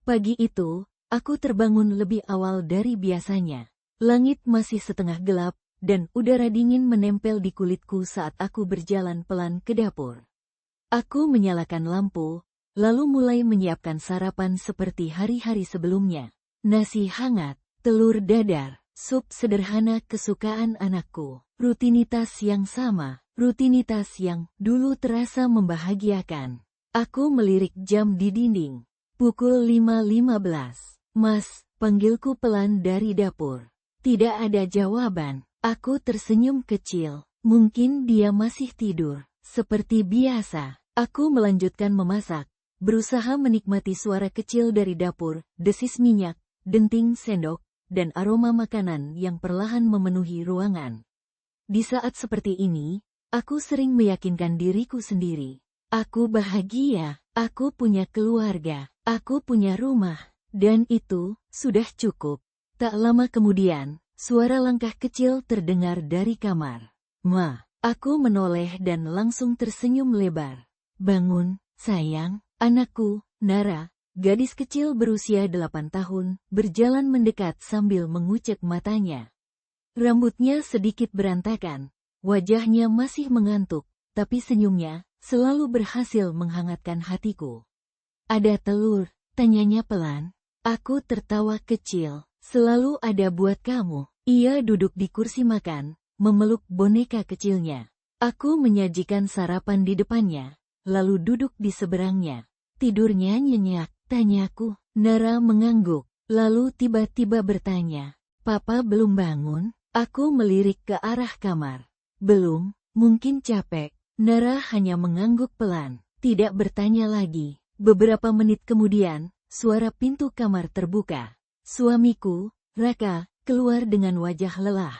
Pagi itu, aku terbangun lebih awal dari biasanya. Langit masih setengah gelap, dan udara dingin menempel di kulitku saat aku berjalan pelan ke dapur. Aku menyalakan lampu, lalu mulai menyiapkan sarapan seperti hari-hari sebelumnya. Nasi hangat, telur dadar, sup sederhana kesukaan anakku. Rutinitas yang sama, rutinitas yang dulu terasa membahagiakan. Aku melirik jam di dinding. Pukul 5.15. Mas, panggilku pelan dari dapur. Tidak ada jawaban. Aku tersenyum kecil. Mungkin dia masih tidur. Seperti biasa, aku melanjutkan memasak, berusaha menikmati suara kecil dari dapur, desis minyak, denting sendok, dan aroma makanan yang perlahan memenuhi ruangan. Di saat seperti ini, aku sering meyakinkan diriku sendiri. Aku bahagia, aku punya keluarga, aku punya rumah, dan itu sudah cukup. Tak lama kemudian, suara langkah kecil terdengar dari kamar. Ma, aku menoleh dan langsung tersenyum lebar. Bangun, sayang, anakku. Nara, gadis kecil berusia 8 tahun, berjalan mendekat sambil mengucek matanya. Rambutnya sedikit berantakan, wajahnya masih mengantuk, tapi senyumnya selalu berhasil menghangatkan hatiku. Ada telur, tanyanya pelan. Aku tertawa kecil. Selalu ada buat kamu. Ia duduk di kursi makan, memeluk boneka kecilnya. Aku menyajikan sarapan di depannya, lalu duduk di seberangnya. Tidurnya nyenyak, tanyaku. Nara mengangguk, lalu tiba-tiba bertanya, Papa belum bangun? Aku melirik ke arah kamar. Belum, mungkin capek. Nara hanya mengangguk pelan, tidak bertanya lagi. Beberapa menit kemudian, suara pintu kamar terbuka. Suamiku, Raka, keluar dengan wajah lelah.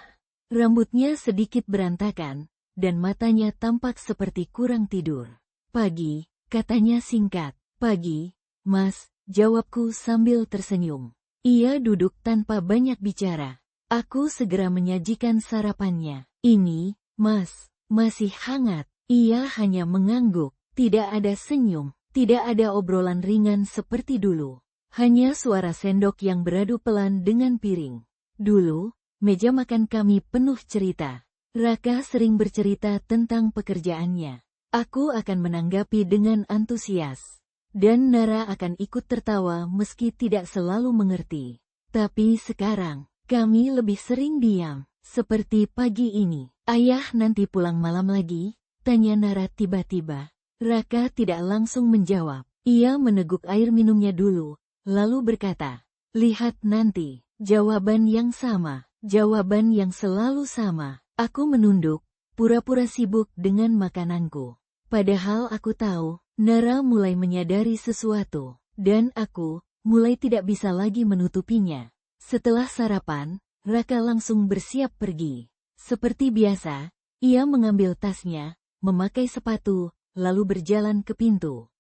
Rambutnya sedikit berantakan, dan matanya tampak seperti kurang tidur. Pagi, katanya singkat. Pagi, Mas, jawabku sambil tersenyum. Ia duduk tanpa banyak bicara. Aku segera menyajikan sarapannya. Ini, Mas, masih hangat. Ia hanya mengangguk, tidak ada senyum, tidak ada obrolan ringan seperti dulu. Hanya suara sendok yang beradu pelan dengan piring. Dulu, meja makan kami penuh cerita. Raka sering bercerita tentang pekerjaannya. Aku akan menanggapi dengan antusias. Dan Nara akan ikut tertawa meski tidak selalu mengerti. Tapi sekarang, kami lebih sering diam. Seperti pagi ini. Ayah nanti pulang malam lagi? Tanya Nara tiba-tiba. Raka tidak langsung menjawab. Ia meneguk air minumnya dulu, lalu berkata, lihat nanti. Jawaban yang sama, jawaban yang selalu sama. Aku menunduk, pura-pura sibuk dengan makananku. Padahal aku tahu, Nara mulai menyadari sesuatu, dan aku mulai tidak bisa lagi menutupinya. Setelah sarapan, Raka langsung bersiap pergi. Seperti biasa, ia mengambil tasnya, memakai sepatu, lalu berjalan ke pintu.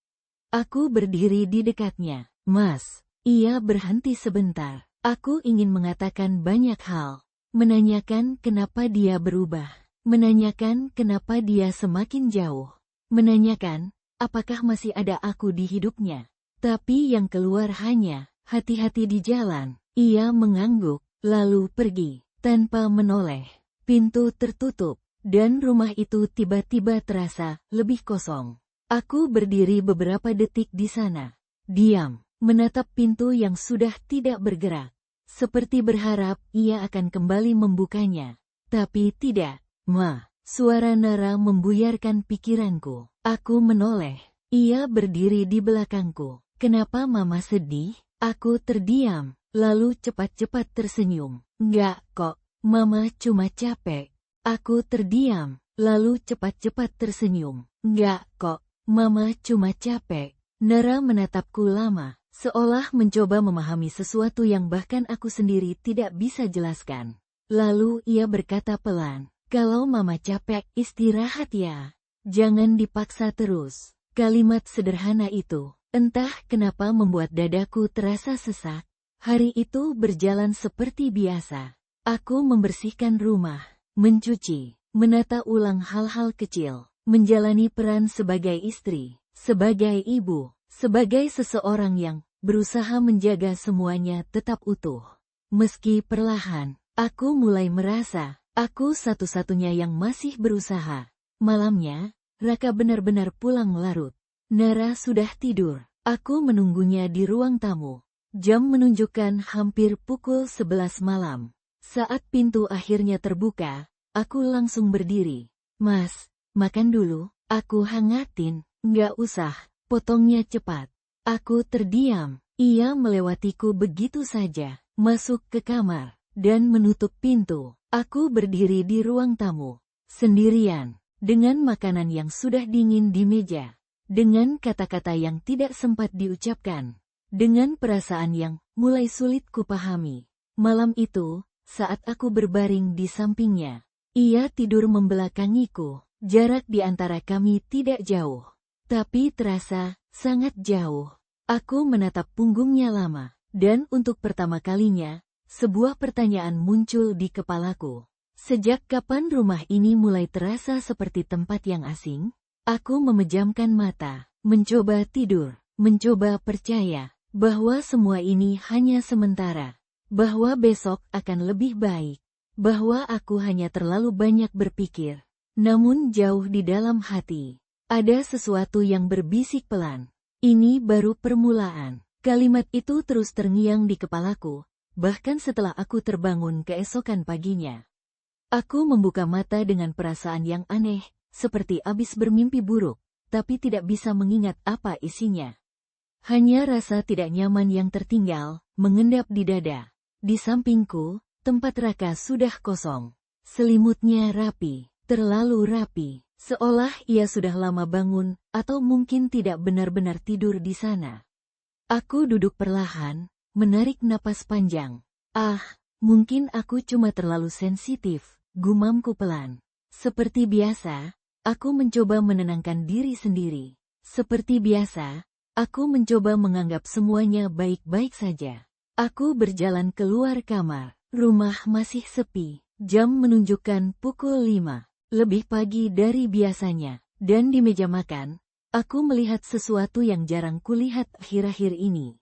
Aku berdiri di dekatnya. Mas, ia berhenti sebentar. Aku ingin mengatakan banyak hal. Menanyakan kenapa dia berubah. Menanyakan kenapa dia semakin jauh. Menanyakan, apakah masih ada aku di hidupnya. Tapi yang keluar hanya, hati-hati di jalan. Ia mengangguk, lalu pergi, tanpa menoleh. Pintu tertutup, dan rumah itu tiba-tiba terasa lebih kosong. Aku berdiri beberapa detik di sana. Diam, menatap pintu yang sudah tidak bergerak. Seperti berharap ia akan kembali membukanya. Tapi tidak. Ma, suara Nara membuyarkan pikiranku. Aku menoleh. Ia berdiri di belakangku. Kenapa Mama sedih? Aku terdiam, lalu cepat-cepat tersenyum. Enggak kok, Mama cuma capek. Aku terdiam, lalu cepat-cepat tersenyum. Enggak kok, Mama cuma capek. Nara menatapku lama, seolah mencoba memahami sesuatu yang bahkan aku sendiri tidak bisa jelaskan. Lalu ia berkata pelan, kalau Mama capek, istirahat ya. Jangan dipaksa terus. Kalimat sederhana itu, entah kenapa membuat dadaku terasa sesak. Hari itu berjalan seperti biasa. Aku membersihkan rumah, mencuci, menata ulang hal-hal kecil, menjalani peran sebagai istri, sebagai ibu, sebagai seseorang yang berusaha menjaga semuanya tetap utuh. Meski perlahan, aku mulai merasa, aku satu-satunya yang masih berusaha. Malamnya, Raka benar-benar pulang larut. Nara sudah tidur. Aku menunggunya di ruang tamu. Jam menunjukkan hampir pukul 11 malam. Saat pintu akhirnya terbuka, aku langsung berdiri. Mas, makan dulu, aku hangatin. Nggak usah, potongnya cepat. Aku terdiam. Ia melewatiku begitu saja, masuk ke kamar, dan menutup pintu. Aku berdiri di ruang tamu, sendirian, dengan makanan yang sudah dingin di meja, dengan kata-kata yang tidak sempat diucapkan, dengan perasaan yang mulai sulit kupahami. Malam itu, saat aku berbaring di sampingnya, ia tidur membelakangiku. Jarak di antara kami tidak jauh, tapi terasa sangat jauh. Aku menatap punggungnya lama, dan untuk pertama kalinya, sebuah pertanyaan muncul di kepalaku. Sejak kapan rumah ini mulai terasa seperti tempat yang asing? Aku memejamkan mata, mencoba tidur, mencoba percaya bahwa semua ini hanya sementara, bahwa besok akan lebih baik, bahwa aku hanya terlalu banyak berpikir. Namun jauh di dalam hati, ada sesuatu yang berbisik pelan. Ini baru permulaan. Kalimat itu terus terngiang di kepalaku, bahkan setelah aku terbangun keesokan paginya. Aku membuka mata dengan perasaan yang aneh, seperti abis bermimpi buruk, tapi tidak bisa mengingat apa isinya. Hanya rasa tidak nyaman yang tertinggal, mengendap di dada. Di sampingku, tempat Raka sudah kosong. Selimutnya rapi, terlalu rapi. Seolah ia sudah lama bangun, atau mungkin tidak benar-benar tidur di sana. Aku duduk perlahan, menarik napas panjang. Mungkin aku cuma terlalu sensitif, gumamku pelan. Seperti biasa, aku mencoba menenangkan diri sendiri. Seperti biasa, aku mencoba menganggap semuanya baik-baik saja. Aku berjalan keluar kamar. Rumah masih sepi. Jam menunjukkan pukul 5. Lebih pagi dari biasanya, dan di meja makan, aku melihat sesuatu yang jarang kulihat akhir-akhir ini.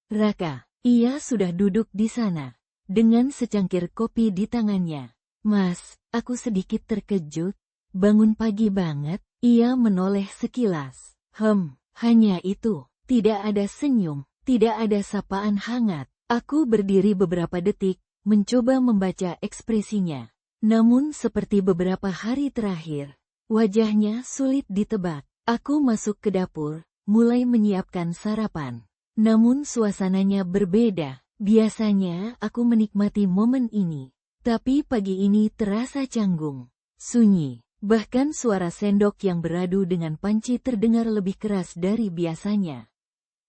Raka, ia sudah duduk di sana, dengan secangkir kopi di tangannya. Mas, aku sedikit terkejut. Bangun pagi banget, ia menoleh sekilas. Hanya itu, tidak ada senyum, tidak ada sapaan hangat. Aku berdiri beberapa detik, mencoba membaca ekspresinya. Namun seperti beberapa hari terakhir, wajahnya sulit ditebak. Aku masuk ke dapur, mulai menyiapkan sarapan. Namun suasananya berbeda. Biasanya aku menikmati momen ini. Tapi pagi ini terasa canggung, sunyi. Bahkan suara sendok yang beradu dengan panci terdengar lebih keras dari biasanya.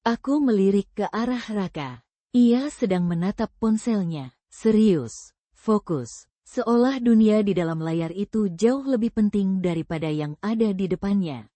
Aku melirik ke arah Raka. Ia sedang menatap ponselnya, serius, fokus. Seolah dunia di dalam layar itu jauh lebih penting daripada yang ada di depannya.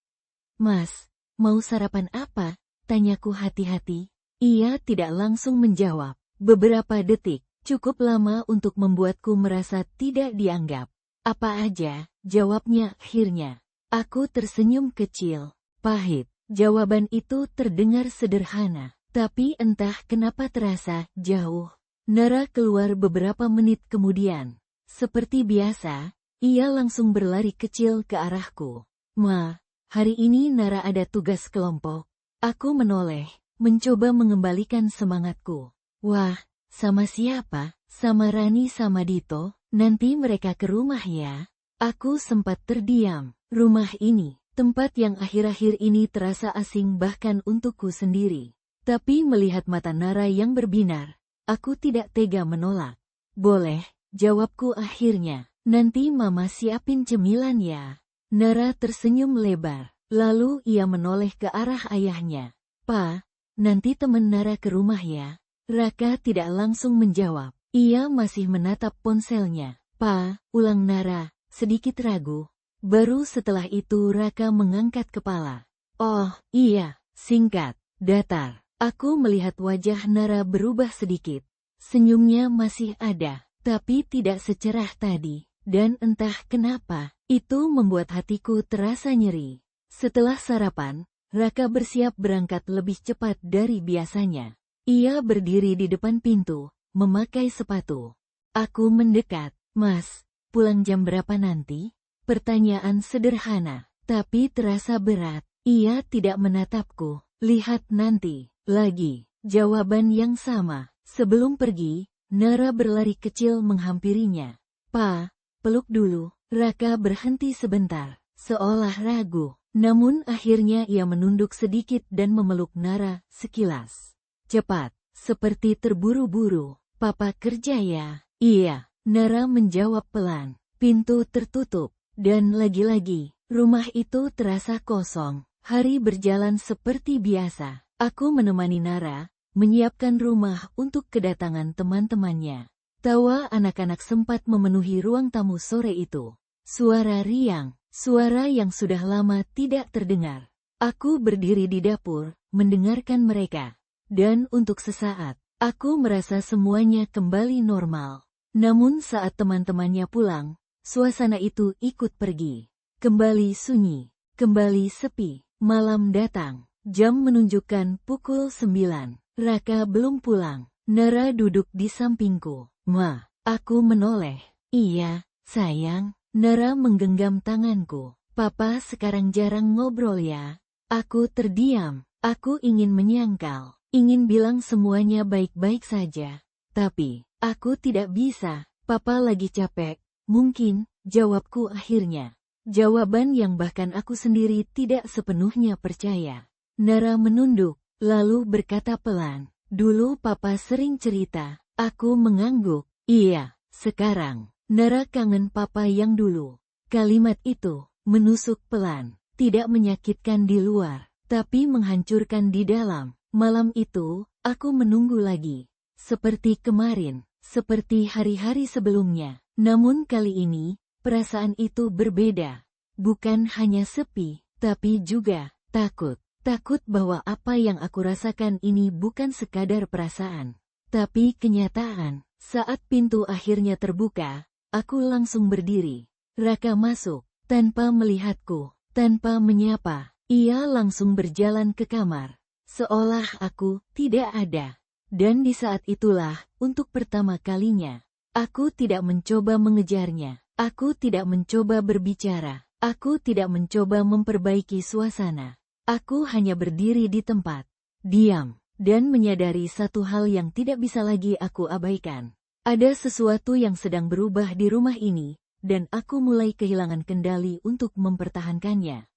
Mas, mau sarapan apa? Tanyaku hati-hati. Ia tidak langsung menjawab. Beberapa detik, cukup lama untuk membuatku merasa tidak dianggap. Apa aja, jawabnya akhirnya. Aku tersenyum kecil, pahit. Jawaban itu terdengar sederhana, tapi entah kenapa terasa jauh. Nara keluar beberapa menit kemudian. Seperti biasa, ia langsung berlari kecil ke arahku. Ma, hari ini Nara ada tugas kelompok. Aku menoleh, mencoba mengembalikan semangatku. Wah, sama siapa? Sama Rani sama Dito? Nanti mereka ke rumah ya. Aku sempat terdiam. Rumah ini, tempat yang akhir-akhir ini terasa asing bahkan untukku sendiri. Tapi melihat mata Nara yang berbinar, aku tidak tega menolak. Boleh. Jawabku akhirnya, nanti mama siapin cemilan ya. Nara tersenyum lebar, lalu ia menoleh ke arah ayahnya. Pa, nanti temen Nara ke rumah ya. Raka tidak langsung menjawab, ia masih menatap ponselnya. Pa, ulang Nara, sedikit ragu. Baru setelah itu Raka mengangkat kepala. Oh, iya, singkat, datar. Aku melihat wajah Nara berubah sedikit. Senyumnya masih ada. Tapi tidak secerah tadi, dan entah kenapa, itu membuat hatiku terasa nyeri. Setelah sarapan, Raka bersiap berangkat lebih cepat dari biasanya. Ia berdiri di depan pintu, memakai sepatu. Aku mendekat. Mas, pulang jam berapa nanti? Pertanyaan sederhana, tapi terasa berat. Ia tidak menatapku. Lihat nanti. Lagi. Jawaban yang sama. Sebelum pergi, Nara berlari kecil menghampirinya. Pa, peluk dulu. Raka berhenti sebentar, seolah ragu. Namun akhirnya ia menunduk sedikit dan memeluk Nara sekilas. Cepat, seperti terburu-buru. Papa kerja ya? Iya. Nara menjawab pelan. Pintu tertutup. Dan lagi-lagi, rumah itu terasa kosong. Hari berjalan seperti biasa. Aku menemani Nara, menyiapkan rumah untuk kedatangan teman-temannya. Tawa anak-anak sempat memenuhi ruang tamu sore itu. Suara riang, suara yang sudah lama tidak terdengar. Aku berdiri di dapur, mendengarkan mereka. Dan untuk sesaat, aku merasa semuanya kembali normal. Namun saat teman-temannya pulang, suasana itu ikut pergi. Kembali sunyi, kembali sepi. Malam datang, jam menunjukkan pukul 9. Raka belum pulang. Nara duduk di sampingku. Ma, aku menoleh. Iya, sayang. Nara menggenggam tanganku. Papa sekarang jarang ngobrol ya. Aku terdiam. Aku ingin menyangkal. Ingin bilang semuanya baik-baik saja. Tapi, aku tidak bisa. Papa lagi capek. Mungkin, jawabku akhirnya. Jawaban yang bahkan aku sendiri tidak sepenuhnya percaya. Nara menunduk, lalu berkata pelan. Dulu papa sering cerita. Aku mengangguk. Iya, sekarang. Nara kangen papa yang dulu. Kalimat itu, menusuk pelan. Tidak menyakitkan di luar, tapi menghancurkan di dalam. Malam itu, aku menunggu lagi. Seperti kemarin. Seperti hari-hari sebelumnya. Namun kali ini, perasaan itu berbeda. Bukan hanya sepi, tapi juga takut. Takut bahwa apa yang aku rasakan ini bukan sekadar perasaan, tapi kenyataan. Saat pintu akhirnya terbuka, aku langsung berdiri. Raka masuk, tanpa melihatku, tanpa menyapa. Ia langsung berjalan ke kamar, seolah aku tidak ada. Dan di saat itulah, untuk pertama kalinya, aku tidak mencoba mengejarnya. Aku tidak mencoba berbicara. Aku tidak mencoba memperbaiki suasana. Aku hanya berdiri di tempat, diam, dan menyadari satu hal yang tidak bisa lagi aku abaikan. Ada sesuatu yang sedang berubah di rumah ini, dan aku mulai kehilangan kendali untuk mempertahankannya.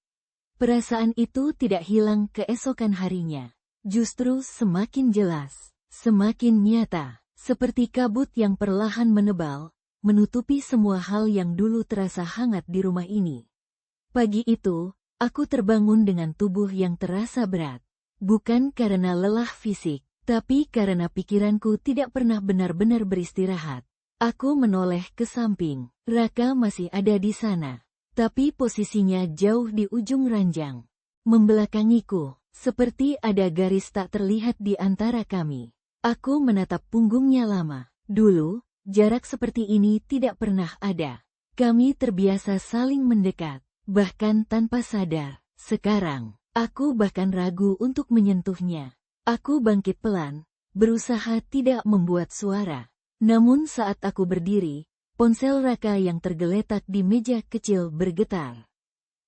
Perasaan itu tidak hilang keesokan harinya. Justru semakin jelas. Semakin nyata, seperti kabut yang perlahan menebal, menutupi semua hal yang dulu terasa hangat di rumah ini. Pagi itu, aku terbangun dengan tubuh yang terasa berat. Bukan karena lelah fisik, tapi karena pikiranku tidak pernah benar-benar beristirahat. Aku menoleh ke samping. Raka masih ada di sana, tapi posisinya jauh di ujung ranjang. Membelakangiku, seperti ada garis tak terlihat di antara kami. Aku menatap punggungnya lama. Dulu, jarak seperti ini tidak pernah ada. Kami terbiasa saling mendekat, bahkan tanpa sadar. Sekarang, aku bahkan ragu untuk menyentuhnya. Aku bangkit pelan, berusaha tidak membuat suara. Namun saat aku berdiri, ponsel Raka yang tergeletak di meja kecil bergetar.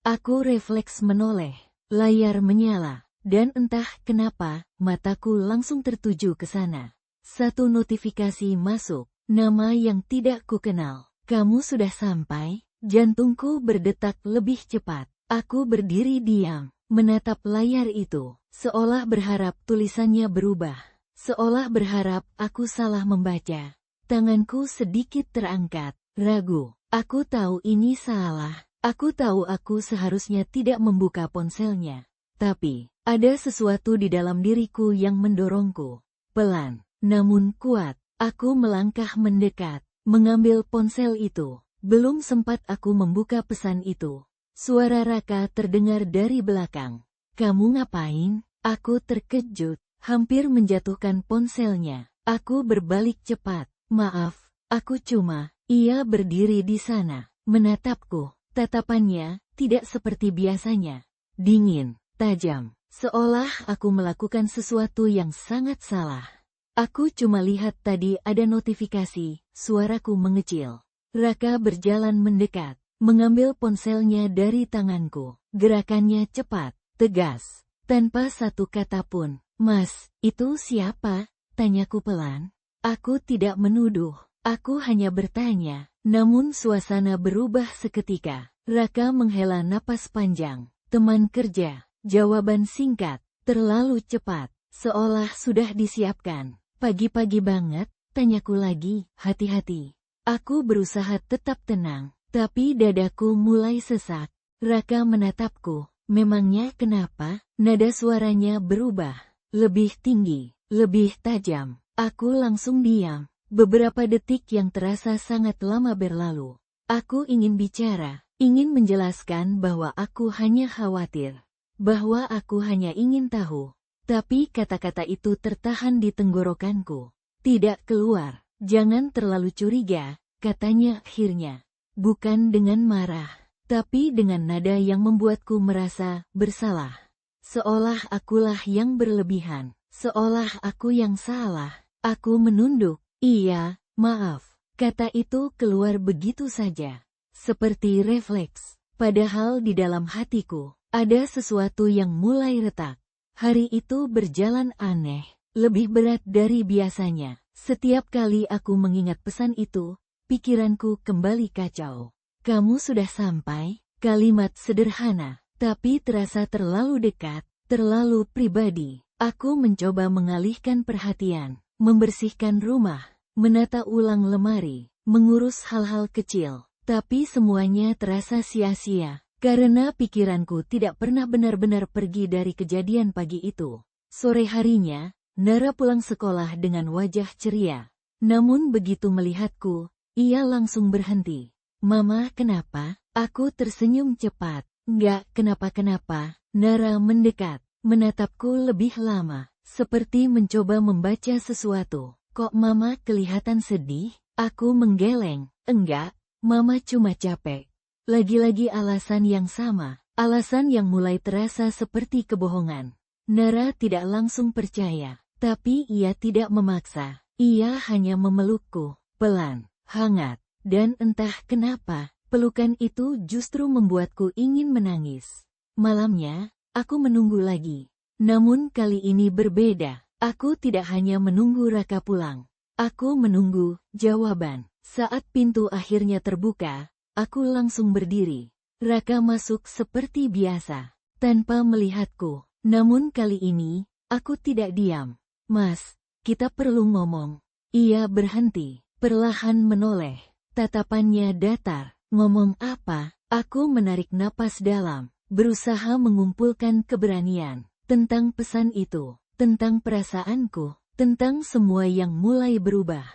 Aku refleks menoleh, layar menyala. Dan entah kenapa, mataku langsung tertuju ke sana. Satu notifikasi masuk, nama yang tidak kukenal. Kamu sudah sampai? Jantungku berdetak lebih cepat. Aku berdiri diam, menatap layar itu, seolah berharap tulisannya berubah. Seolah berharap aku salah membaca. Tanganku sedikit terangkat, ragu. Aku tahu ini salah. Aku tahu aku seharusnya tidak membuka ponselnya. Tapi, ada sesuatu di dalam diriku yang mendorongku. Pelan, namun kuat, aku melangkah mendekat, mengambil ponsel itu. Belum sempat aku membuka pesan itu. Suara Raka terdengar dari belakang. Kamu ngapain? Aku terkejut, hampir menjatuhkan ponselnya. Aku berbalik cepat. Maaf, aku cuma... Ia berdiri di sana, menatapku. Tatapannya tidak seperti biasanya. Dingin. Tajam, Seolah aku melakukan sesuatu yang sangat salah. Aku cuma lihat tadi ada notifikasi, suaraku mengecil. Raka berjalan mendekat, mengambil ponselnya dari tanganku. Gerakannya cepat, tegas, tanpa satu kata pun. Mas, itu siapa? Tanyaku pelan. Aku tidak menuduh, aku hanya bertanya. Namun suasana berubah seketika. Raka menghela napas panjang. Teman kerja. Jawaban singkat, terlalu cepat, seolah sudah disiapkan. Pagi-pagi banget, tanyaku lagi, hati-hati. Aku berusaha tetap tenang, tapi dadaku mulai sesak. Raka menatapku, memangnya kenapa? Nada suaranya berubah, lebih tinggi, lebih tajam. Aku langsung diam. Beberapa detik yang terasa sangat lama berlalu. Aku ingin bicara, ingin menjelaskan bahwa aku hanya khawatir. Bahwa aku hanya ingin tahu. Tapi kata-kata itu tertahan di tenggorokanku. Tidak keluar. Jangan terlalu curiga, katanya akhirnya. Bukan dengan marah, tapi dengan nada yang membuatku merasa bersalah. Seolah akulah yang berlebihan. Seolah aku yang salah. Aku menunduk. Iya, maaf. Kata itu keluar begitu saja. Seperti refleks. Padahal di dalam hatiku ada sesuatu yang mulai retak. Hari itu berjalan aneh, lebih berat dari biasanya. Setiap kali aku mengingat pesan itu, pikiranku kembali kacau. Kamu sudah sampai? Kalimat sederhana, tapi terasa terlalu dekat, terlalu pribadi. Aku mencoba mengalihkan perhatian, membersihkan rumah, menata ulang lemari, mengurus hal-hal kecil, tapi semuanya terasa sia-sia. Karena pikiranku tidak pernah benar-benar pergi dari kejadian pagi itu. Sore harinya, Nara pulang sekolah dengan wajah ceria. Namun begitu melihatku, ia langsung berhenti. Mama, kenapa? Aku tersenyum cepat. Enggak, kenapa-kenapa. Nara mendekat, menatapku lebih lama, seperti mencoba membaca sesuatu. Kok Mama kelihatan sedih? Aku menggeleng. Enggak, Mama cuma capek. Lagi-lagi alasan yang sama, alasan yang mulai terasa seperti kebohongan. Nara tidak langsung percaya, tapi ia tidak memaksa. Ia hanya memelukku, pelan, hangat, dan entah kenapa, pelukan itu justru membuatku ingin menangis. Malamnya, aku menunggu lagi. Namun kali ini berbeda, aku tidak hanya menunggu Raka pulang. Aku menunggu jawaban. Saat pintu akhirnya terbuka, aku langsung berdiri. Raka masuk seperti biasa, tanpa melihatku. Namun kali ini, aku tidak diam. Mas, kita perlu ngomong. Ia berhenti, perlahan menoleh. Tatapannya datar. Ngomong apa? Aku menarik napas dalam, berusaha mengumpulkan keberanian. Tentang pesan itu, tentang perasaanku, tentang semua yang mulai berubah.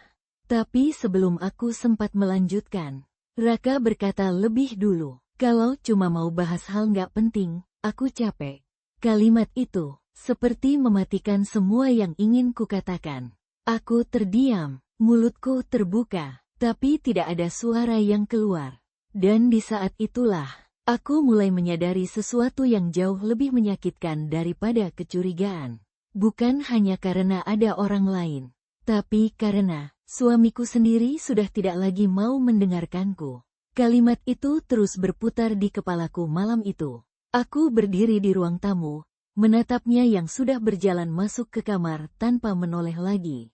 Tapi sebelum aku sempat melanjutkan, Raka berkata lebih dulu, kalau cuma mau bahas hal nggak penting, aku capek. Kalimat itu, seperti mematikan semua yang ingin kukatakan. Aku terdiam, mulutku terbuka, tapi tidak ada suara yang keluar. Dan di saat itulah, aku mulai menyadari sesuatu yang jauh lebih menyakitkan daripada kecurigaan. Bukan hanya karena ada orang lain, tapi karena suamiku sendiri sudah tidak lagi mau mendengarkanku. Kalimat itu terus berputar di kepalaku malam itu. Aku berdiri di ruang tamu, menatapnya yang sudah berjalan masuk ke kamar tanpa menoleh lagi.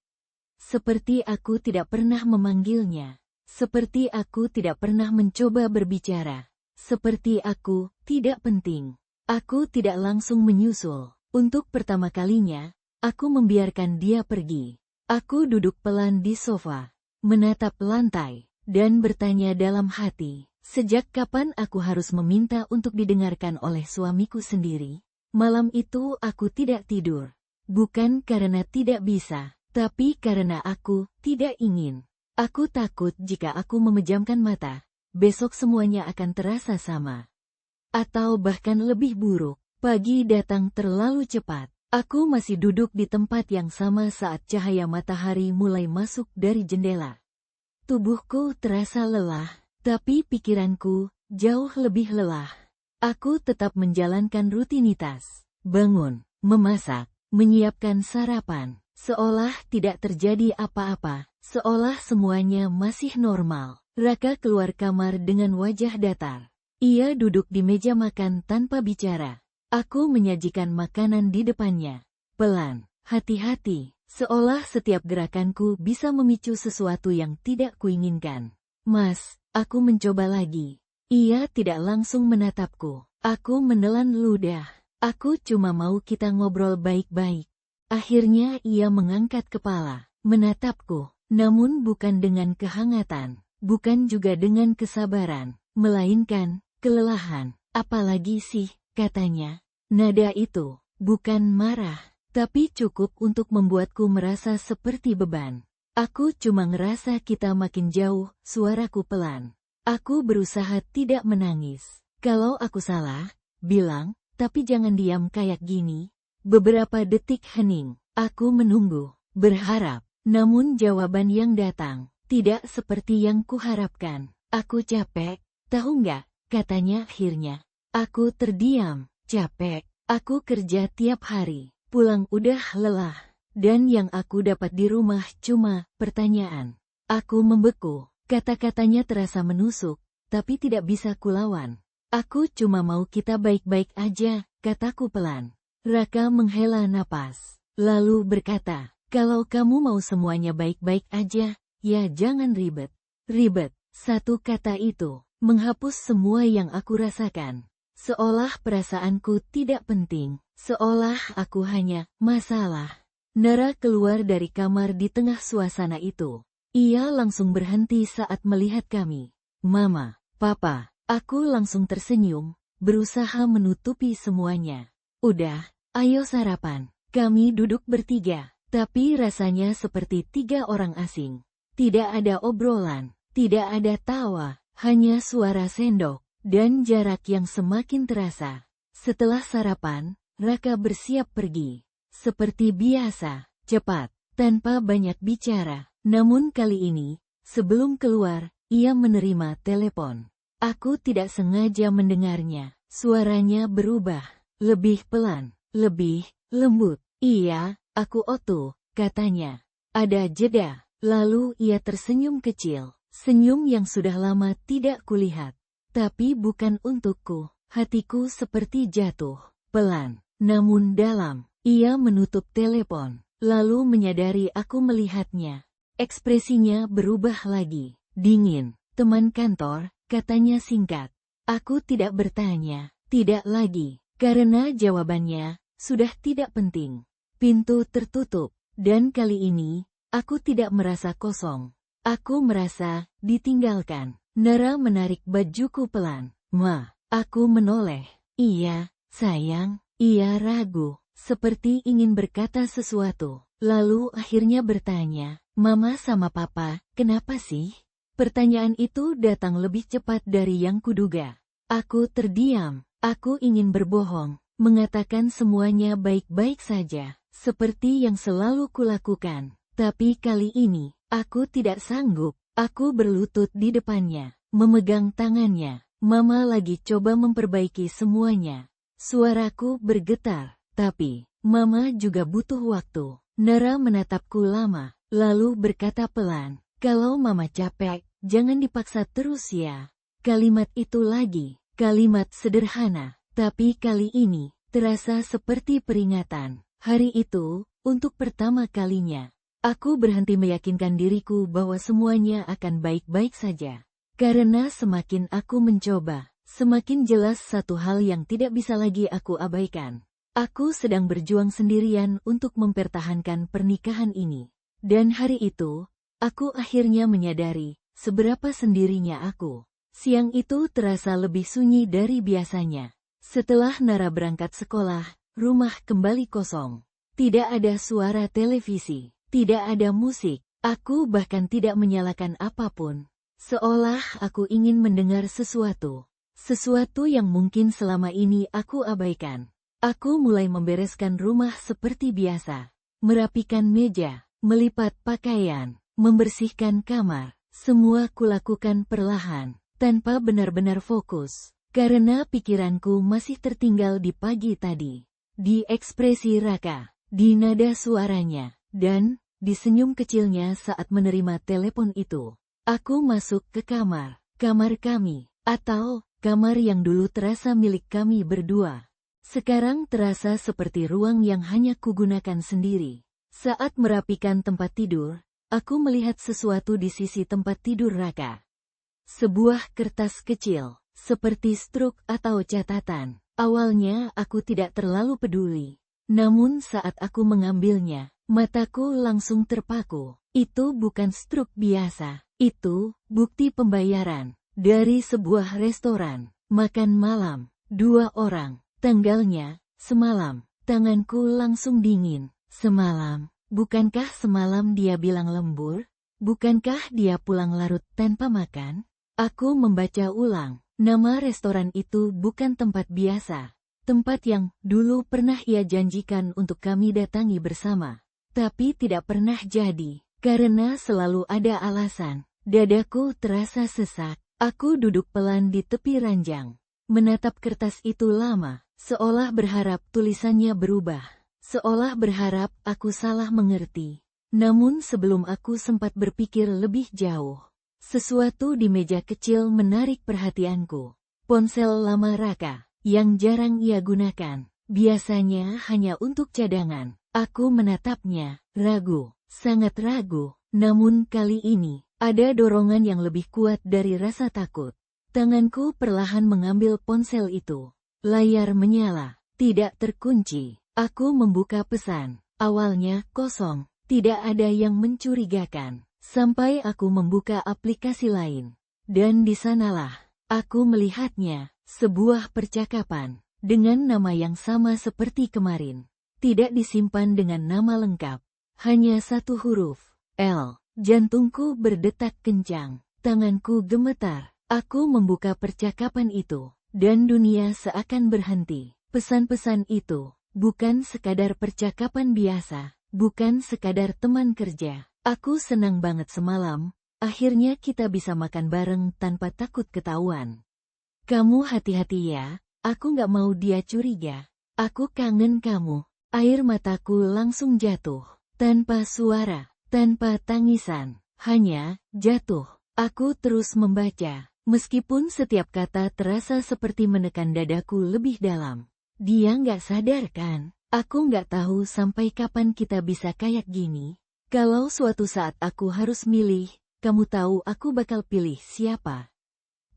Seperti aku tidak pernah memanggilnya. Seperti aku tidak pernah mencoba berbicara. Seperti aku tidak penting. Aku tidak langsung menyusul. Untuk pertama kalinya, aku membiarkan dia pergi. Aku duduk pelan di sofa, menatap lantai, dan bertanya dalam hati, sejak kapan aku harus meminta untuk didengarkan oleh suamiku sendiri? Malam itu aku tidak tidur. Bukan karena tidak bisa, tapi karena aku tidak ingin. Aku takut jika aku memejamkan mata, besok semuanya akan terasa sama. Atau bahkan lebih buruk, pagi datang terlalu cepat. Aku masih duduk di tempat yang sama saat cahaya matahari mulai masuk dari jendela. Tubuhku terasa lelah, tapi pikiranku jauh lebih lelah. Aku tetap menjalankan rutinitas, bangun, memasak, menyiapkan sarapan, seolah tidak terjadi apa-apa, seolah semuanya masih normal. Raka keluar kamar dengan wajah datar. Ia duduk di meja makan tanpa bicara. Aku menyajikan makanan di depannya. Pelan, hati-hati, seolah setiap gerakanku bisa memicu sesuatu yang tidak kuinginkan. Mas, aku mencoba lagi. Ia tidak langsung menatapku. Aku menelan ludah. Aku cuma mau kita ngobrol baik-baik. Akhirnya ia mengangkat kepala, menatapku, namun bukan dengan kehangatan, bukan juga dengan kesabaran, melainkan kelelahan. Apalagi sih, katanya. Nada itu bukan marah, tapi cukup untuk membuatku merasa seperti beban. Aku cuma ngerasa kita makin jauh, suaraku pelan. Aku berusaha tidak menangis. Kalau aku salah, bilang, tapi jangan diam kayak gini. Beberapa detik hening. Aku menunggu, berharap. Namun jawaban yang datang, tidak seperti yang kuharapkan. Aku capek, tahu nggak, katanya akhirnya. Aku terdiam, capek. Aku kerja tiap hari, pulang udah lelah. Dan yang aku dapat di rumah cuma pertanyaan. Aku membeku. Kata-katanya terasa menusuk, tapi tidak bisa kulawan. Aku cuma mau kita baik-baik aja, kataku pelan. Raka menghela napas, lalu berkata, kalau kamu mau semuanya baik-baik aja, ya jangan ribet. Ribet, satu kata itu, menghapus semua yang aku rasakan. Seolah perasaanku tidak penting, seolah aku hanya masalah. Nara keluar dari kamar di tengah suasana itu. Ia langsung berhenti saat melihat kami. Mama, Papa, aku langsung tersenyum, berusaha menutupi semuanya. Udah, ayo sarapan. Kami duduk bertiga, tapi rasanya seperti tiga orang asing. Tidak ada obrolan, tidak ada tawa, hanya suara sendok, dan jarak yang semakin terasa. Setelah sarapan, Raka bersiap pergi. Seperti biasa, cepat, tanpa banyak bicara. Namun kali ini, sebelum keluar, ia menerima telepon. Aku tidak sengaja mendengarnya. Suaranya berubah, lebih pelan, lebih lembut. Iya, aku Otto, katanya. Ada jeda, lalu ia tersenyum kecil. Senyum yang sudah lama tidak kulihat. Tapi bukan untukku. Hatiku seperti jatuh, pelan, namun dalam. Ia menutup telepon, lalu menyadari aku melihatnya. Ekspresinya berubah lagi, dingin. Teman kantor, katanya singkat. Aku tidak bertanya, tidak lagi, karena jawabannya sudah tidak penting. Pintu tertutup, dan kali ini, aku tidak merasa kosong. Aku merasa ditinggalkan. Nara menarik bajuku pelan. Ma, aku menoleh. Iya, sayang, ia ragu, seperti ingin berkata sesuatu. Lalu akhirnya bertanya, Mama sama Papa, kenapa sih? Pertanyaan itu datang lebih cepat dari yang kuduga. Aku terdiam, aku ingin berbohong, mengatakan semuanya baik-baik saja, seperti yang selalu kulakukan. Tapi kali ini, aku tidak sanggup. Aku berlutut di depannya, memegang tangannya. Mama lagi coba memperbaiki semuanya. Suaraku bergetar, tapi Mama juga butuh waktu. Nara menatapku lama, lalu berkata pelan, kalau Mama capek, jangan dipaksa terus ya. Kalimat itu lagi, kalimat sederhana, tapi kali ini, terasa seperti peringatan. Hari itu, untuk pertama kalinya, aku berhenti meyakinkan diriku bahwa semuanya akan baik-baik saja. Karena semakin aku mencoba, semakin jelas satu hal yang tidak bisa lagi aku abaikan. Aku sedang berjuang sendirian untuk mempertahankan pernikahan ini. Dan hari itu, aku akhirnya menyadari seberapa sendirinya aku. Siang itu terasa lebih sunyi dari biasanya. Setelah Nara berangkat sekolah, rumah kembali kosong. Tidak ada suara televisi, tidak ada musik. Aku bahkan tidak menyalakan apapun. Seolah aku ingin mendengar sesuatu. Sesuatu yang mungkin selama ini aku abaikan. Aku mulai membereskan rumah seperti biasa. Merapikan meja, melipat pakaian, membersihkan kamar. Semua kulakukan perlahan, tanpa benar-benar fokus. Karena pikiranku masih tertinggal di pagi tadi. di ekspresi Raka, di nada suaranya, dan di senyum kecilnya saat menerima telepon itu. Aku masuk ke kamar kami, atau kamar yang dulu terasa milik kami berdua. Sekarang terasa seperti ruang yang hanya kugunakan sendiri. Saat merapikan tempat tidur, aku melihat sesuatu di sisi tempat tidur Raka. Sebuah kertas kecil, seperti struk atau catatan. Awalnya aku tidak terlalu peduli. Namun saat aku mengambilnya, mataku langsung terpaku. Itu bukan struk biasa. Itu bukti pembayaran dari sebuah restoran makan malam 2 orang. Tanggalnya semalam. Tanganku langsung dingin. Semalam. Bukankah semalam dia bilang lembur? Bukankah dia pulang larut tanpa makan? Aku membaca ulang. Nama restoran itu bukan tempat biasa. Tempat yang dulu pernah ia janjikan untuk kami datangi bersama. Tapi tidak pernah jadi. Karena selalu ada alasan. Dadaku terasa sesak. Aku duduk pelan di tepi ranjang. Menatap kertas itu lama. Seolah berharap tulisannya berubah. Seolah berharap aku salah mengerti. Namun sebelum aku sempat berpikir lebih jauh, sesuatu di meja kecil menarik perhatianku. Ponsel lama Raka, yang jarang ia gunakan. Biasanya hanya untuk cadangan. Aku menatapnya, ragu, sangat ragu. Namun kali ini, ada dorongan yang lebih kuat dari rasa takut. Tanganku perlahan mengambil ponsel itu. Layar menyala, tidak terkunci. Aku membuka pesan. Awalnya kosong, tidak ada yang mencurigakan. Sampai aku membuka aplikasi lain. Dan di sanalah, aku melihatnya, sebuah percakapan, dengan nama yang sama seperti kemarin. Tidak disimpan dengan nama lengkap. Hanya satu huruf, L. Jantungku berdetak kencang. Tanganku gemetar. Aku membuka percakapan itu. Dan dunia seakan berhenti. Pesan-pesan itu bukan sekadar percakapan biasa, bukan sekadar teman kerja. Aku senang banget semalam, akhirnya kita bisa makan bareng tanpa takut ketahuan. Kamu hati-hati ya, aku gak mau dia curiga. Aku kangen kamu. Air mataku langsung jatuh, tanpa suara, tanpa tangisan, hanya jatuh. Aku terus membaca. Meskipun setiap kata terasa seperti menekan dadaku lebih dalam. Dia nggak sadar kan? Aku nggak tahu sampai kapan kita bisa kayak gini. Kalau suatu saat aku harus milih, kamu tahu aku bakal pilih siapa?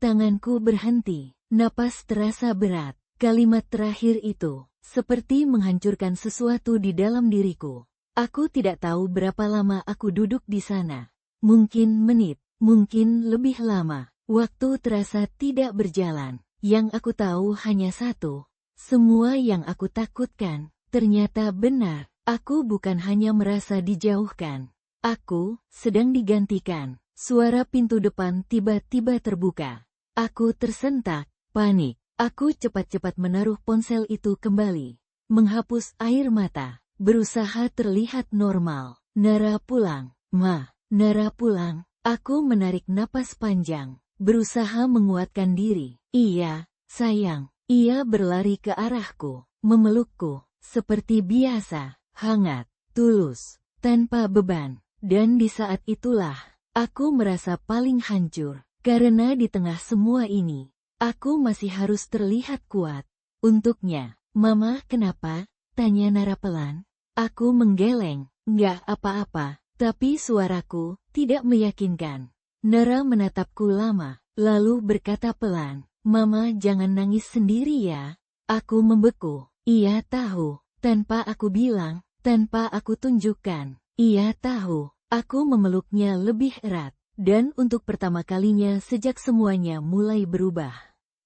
Tanganku berhenti, napas terasa berat. Kalimat terakhir itu, seperti menghancurkan sesuatu di dalam diriku. Aku tidak tahu berapa lama aku duduk di sana. Mungkin menit, mungkin lebih lama. Waktu terasa tidak berjalan. Yang aku tahu hanya satu. Semua yang aku takutkan, ternyata benar. Aku bukan hanya merasa dijauhkan. Aku sedang digantikan. Suara pintu depan tiba-tiba terbuka. Aku tersentak, panik. Aku cepat-cepat menaruh ponsel itu kembali. Menghapus air mata. Berusaha terlihat normal. Nara pulang. Ma, Nara pulang. Aku menarik napas panjang. Berusaha menguatkan diri. Iya, sayang. Ia berlari ke arahku, memelukku, seperti biasa, hangat, tulus, tanpa beban. Dan di saat itulah, aku merasa paling hancur. Karena di tengah semua ini, aku masih harus terlihat kuat. Untuknya, Mama kenapa? Tanya Nara pelan. Aku menggeleng, nggak apa-apa, tapi suaraku tidak meyakinkan. Nara menatapku lama, lalu berkata pelan, Mama jangan nangis sendiri ya. Aku membeku. Ia tahu, tanpa aku bilang, tanpa aku tunjukkan. Ia tahu, aku memeluknya lebih erat. Dan untuk pertama kalinya sejak semuanya mulai berubah.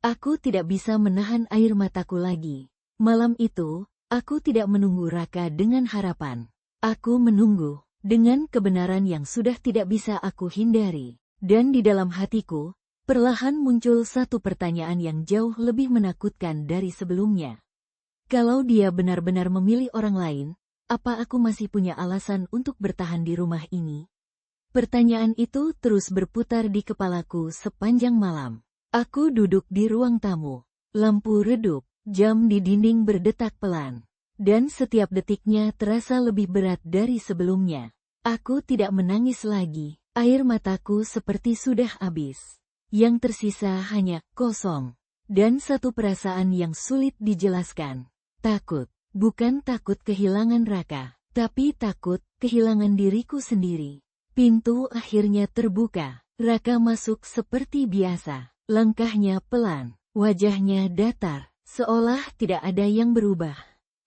Aku tidak bisa menahan air mataku lagi. Malam itu, aku tidak menunggu Raka dengan harapan. Aku menunggu, dengan kebenaran yang sudah tidak bisa aku hindari. Dan di dalam hatiku, perlahan muncul satu pertanyaan yang jauh lebih menakutkan dari sebelumnya. Kalau dia benar-benar memilih orang lain, apa aku masih punya alasan untuk bertahan di rumah ini? Pertanyaan itu terus berputar di kepalaku sepanjang malam. Aku duduk di ruang tamu. Lampu redup, jam di dinding berdetak pelan. dan setiap detiknya terasa lebih berat dari sebelumnya. Aku tidak menangis lagi, air mataku seperti sudah habis. Yang tersisa hanya kosong, dan satu perasaan yang sulit dijelaskan. Takut, bukan takut kehilangan Raka, tapi takut kehilangan diriku sendiri. Pintu akhirnya terbuka, Raka masuk seperti biasa, langkahnya pelan, wajahnya datar, seolah tidak ada yang berubah,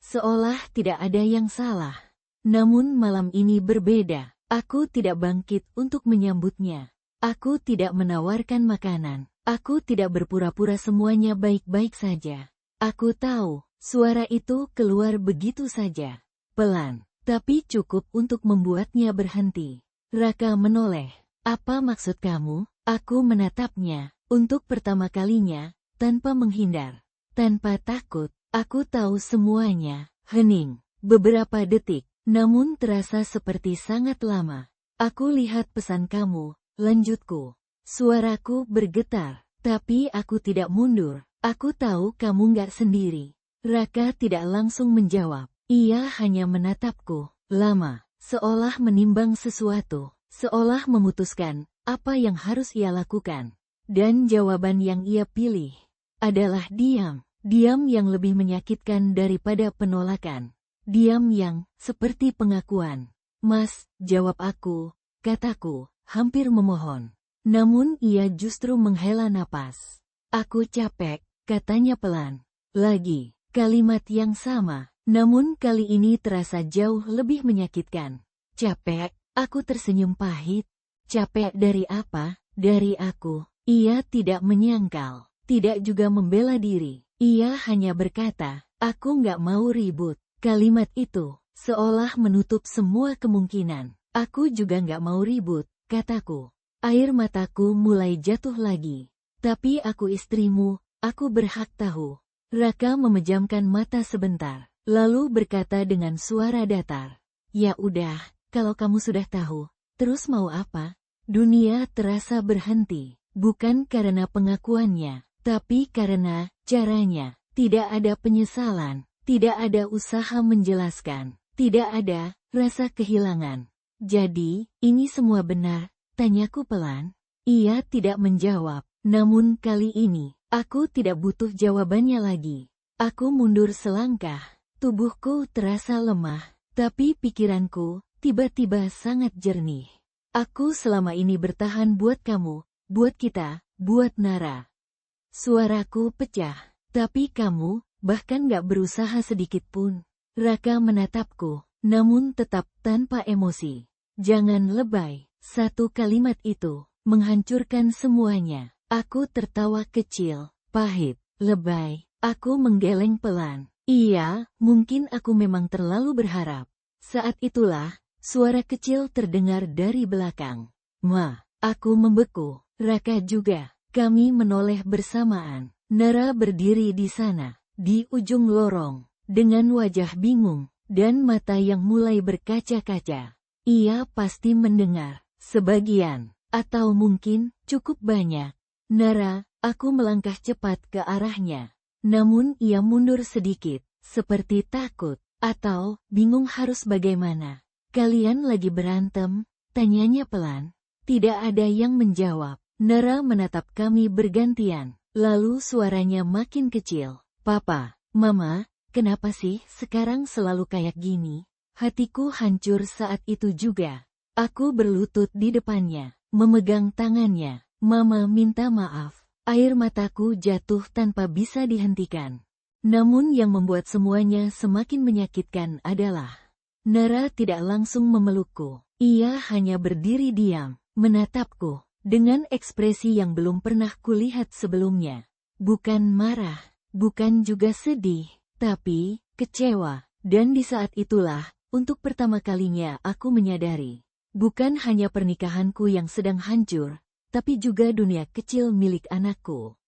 seolah tidak ada yang salah. Namun malam ini berbeda, aku tidak bangkit untuk menyambutnya. Aku tidak menawarkan makanan, aku tidak berpura-pura semuanya baik-baik saja. Aku tahu, suara itu keluar begitu saja, pelan, tapi cukup untuk membuatnya berhenti. Raka menoleh. Apa maksud kamu? Aku menatapnya, untuk pertama kalinya, tanpa menghindar, tanpa takut. Aku tahu semuanya. Hening, beberapa detik, namun terasa seperti sangat lama. Aku lihat pesan kamu, lanjutku. Suaraku bergetar, tapi aku tidak mundur. Aku tahu kamu nggak sendiri. Raka tidak langsung menjawab. Ia hanya menatapku, lama, seolah menimbang sesuatu, seolah memutuskan apa yang harus ia lakukan. Dan jawaban yang ia pilih adalah diam. Diam yang lebih menyakitkan daripada penolakan. Diam yang seperti pengakuan. Mas, jawab aku, kataku, hampir memohon. Namun ia justru menghela napas. Aku capek, katanya pelan. Lagi, kalimat yang sama, namun kali ini terasa jauh lebih menyakitkan. Capek, aku tersenyum pahit. Capek dari apa? Dari aku. Ia tidak menyangkal, tidak juga membela diri. Ia hanya berkata, aku nggak mau ribut. Kalimat itu seolah menutup semua kemungkinan. Aku juga nggak mau ribut, kataku. Air mataku mulai jatuh lagi. Tapi aku istrimu, aku berhak tahu. Raka memejamkan mata sebentar, lalu berkata dengan suara datar. Ya udah, kalau kamu sudah tahu, terus mau apa? Dunia terasa berhenti, bukan karena pengakuannya, tapi karena caranya. Tidak ada penyesalan, tidak ada usaha menjelaskan, tidak ada rasa kehilangan. Jadi, ini semua benar? Tanyaku pelan. Ia tidak menjawab, namun kali ini, aku tidak butuh jawabannya lagi. Aku mundur selangkah, tubuhku terasa lemah, tapi pikiranku tiba-tiba sangat jernih. Aku selama ini bertahan buat kamu, buat kita, buat Nara. Suaraku pecah, tapi kamu bahkan gak berusaha sedikit pun. Raka menatapku, namun tetap tanpa emosi. Jangan lebay. Satu kalimat itu menghancurkan semuanya. Aku tertawa kecil, pahit, lebay. Aku menggeleng pelan. Iya, mungkin aku memang terlalu berharap. Saat itulah, suara kecil terdengar dari belakang. Ma, aku membeku. Raka juga. Kami menoleh bersamaan. Nara berdiri di sana, di ujung lorong, dengan wajah bingung, dan mata yang mulai berkaca-kaca. Ia pasti mendengar. Sebagian, atau mungkin cukup banyak. Nara, aku melangkah cepat ke arahnya. Namun ia mundur sedikit, seperti takut, atau bingung harus bagaimana. Kalian lagi berantem? Tanyanya pelan. Tidak ada yang menjawab. Nara menatap kami bergantian, lalu suaranya makin kecil. Papa, Mama, kenapa sih sekarang selalu kayak gini? Hatiku hancur saat itu juga. Aku berlutut di depannya, memegang tangannya. Mama minta maaf. Air mataku jatuh tanpa bisa dihentikan. Namun yang membuat semuanya semakin menyakitkan adalah Nara tidak langsung memelukku. Ia hanya berdiri diam, menatapku, dengan ekspresi yang belum pernah kulihat sebelumnya. Bukan marah, bukan juga sedih, tapi kecewa. Dan di saat itulah, untuk pertama kalinya aku menyadari. Bukan hanya pernikahanku yang sedang hancur, tapi juga dunia kecil milik anakku.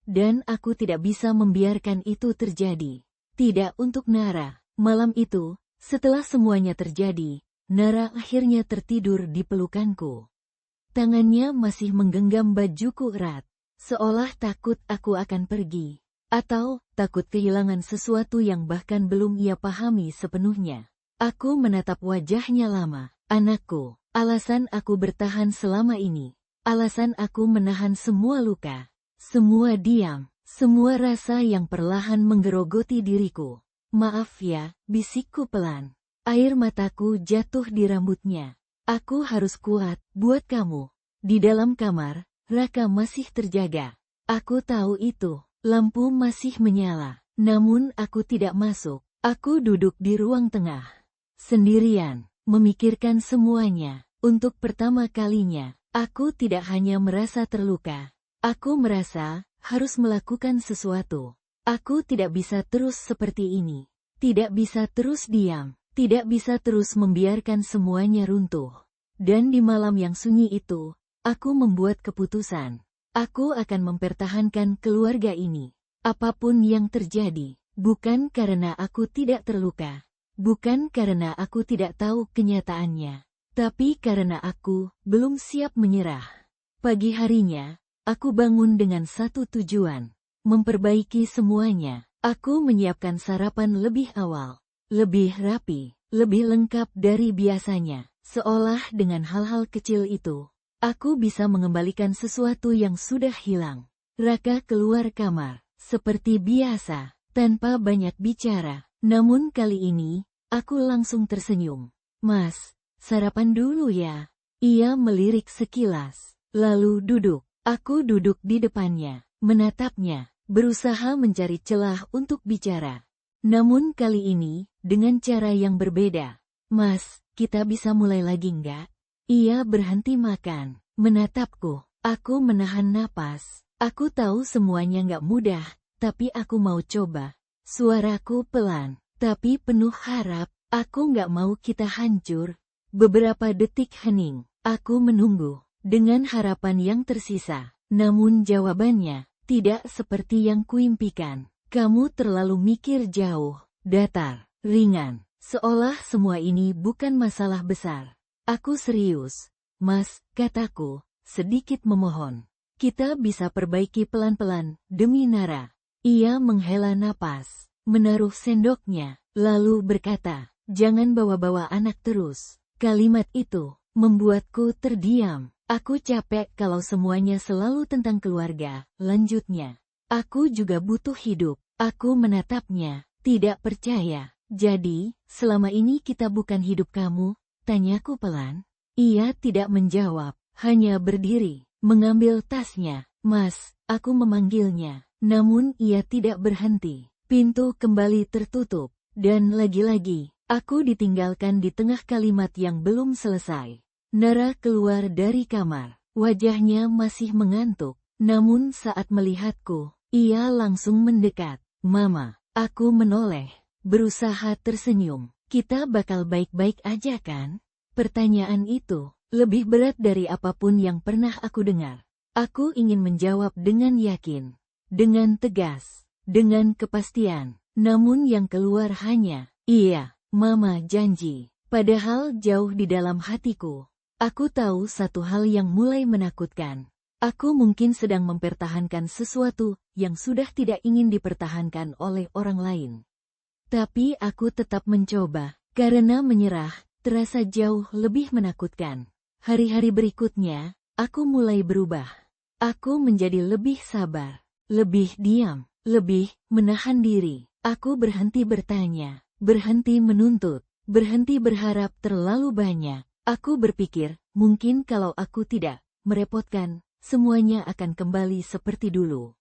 Dan aku tidak bisa membiarkan itu terjadi. Tidak untuk Nara. Malam itu, setelah semuanya terjadi, Nara akhirnya tertidur di pelukanku. Tangannya masih menggenggam bajuku erat, seolah takut aku akan pergi. Atau takut kehilangan sesuatu yang bahkan belum ia pahami sepenuhnya. Aku menatap wajahnya lama. Anakku, alasan aku bertahan selama ini. Alasan aku menahan semua luka. Semua diam. Semua rasa yang perlahan menggerogoti diriku. Maaf ya, bisikku pelan. Air mataku jatuh di rambutnya. Aku harus kuat, buat kamu. Di dalam kamar, Raka masih terjaga. Aku tahu itu. Lampu masih menyala. Namun aku tidak masuk. Aku duduk di ruang tengah. Sendirian, memikirkan semuanya. Untuk pertama kalinya, aku tidak hanya merasa terluka. Aku merasa harus melakukan sesuatu. Aku tidak bisa terus seperti ini. Tidak bisa terus diam. Tidak bisa terus membiarkan semuanya runtuh. Dan di malam yang sunyi itu, aku membuat keputusan. Aku akan mempertahankan keluarga ini. Apapun yang terjadi, bukan karena aku tidak terluka. Bukan karena aku tidak tahu kenyataannya. Tapi karena aku belum siap menyerah. Pagi harinya, aku bangun dengan satu tujuan. Memperbaiki semuanya. Aku menyiapkan sarapan lebih awal. Lebih rapi. Lebih lengkap dari biasanya. Seolah dengan hal-hal kecil itu, aku bisa mengembalikan sesuatu yang sudah hilang. Raka keluar kamar. Seperti biasa. Tanpa banyak bicara. Namun kali ini, aku langsung tersenyum. Mas, sarapan dulu ya. Ia melirik sekilas. Lalu duduk. Aku duduk di depannya. Menatapnya. Berusaha mencari celah untuk bicara. Namun kali ini, dengan cara yang berbeda. Mas, kita bisa mulai lagi nggak? Ia berhenti makan. Menatapku. Aku menahan napas. Aku tahu semuanya nggak mudah. Tapi aku mau coba. Suaraku pelan. Tapi penuh harap. Aku nggak mau kita hancur. Beberapa detik hening. Aku menunggu. Dengan harapan yang tersisa. Namun jawabannya tidak seperti yang kuimpikan. Kamu terlalu mikir jauh. Datar. Ringan. Seolah semua ini bukan masalah besar. Aku serius. Mas, kataku. Sedikit memohon. Kita bisa perbaiki pelan-pelan, demi Nara. Ia menghela napas. Menaruh sendoknya. Lalu berkata, jangan bawa-bawa anak terus. Kalimat itu membuatku terdiam. Aku capek kalau semuanya selalu tentang keluarga. Lanjutnya. Aku juga butuh hidup. Aku menatapnya. Tidak percaya. Jadi, selama ini kita bukan hidup kamu? Tanyaku pelan. Ia tidak menjawab. Hanya berdiri. Mengambil tasnya. Mas, aku memanggilnya. Namun ia tidak berhenti. Pintu kembali tertutup. Dan lagi-lagi, aku ditinggalkan di tengah kalimat yang belum selesai. Nara keluar dari kamar. Wajahnya masih mengantuk. Namun saat melihatku, ia langsung mendekat. Mama, aku menoleh. Berusaha tersenyum. Kita bakal baik-baik aja kan? Pertanyaan itu lebih berat dari apapun yang pernah aku dengar. Aku ingin menjawab dengan yakin. Dengan tegas. Dengan kepastian. Namun yang keluar hanya, iya, Mama janji. Padahal jauh di dalam hatiku, aku tahu satu hal yang mulai menakutkan. Aku mungkin sedang mempertahankan sesuatu yang sudah tidak ingin dipertahankan oleh orang lain. Tapi aku tetap mencoba, karena menyerah terasa jauh lebih menakutkan. Hari-hari berikutnya, aku mulai berubah. Aku menjadi lebih sabar, lebih diam, lebih menahan diri. Aku berhenti bertanya, berhenti menuntut, berhenti berharap terlalu banyak. Aku berpikir, mungkin kalau aku tidak merepotkan, semuanya akan kembali seperti dulu.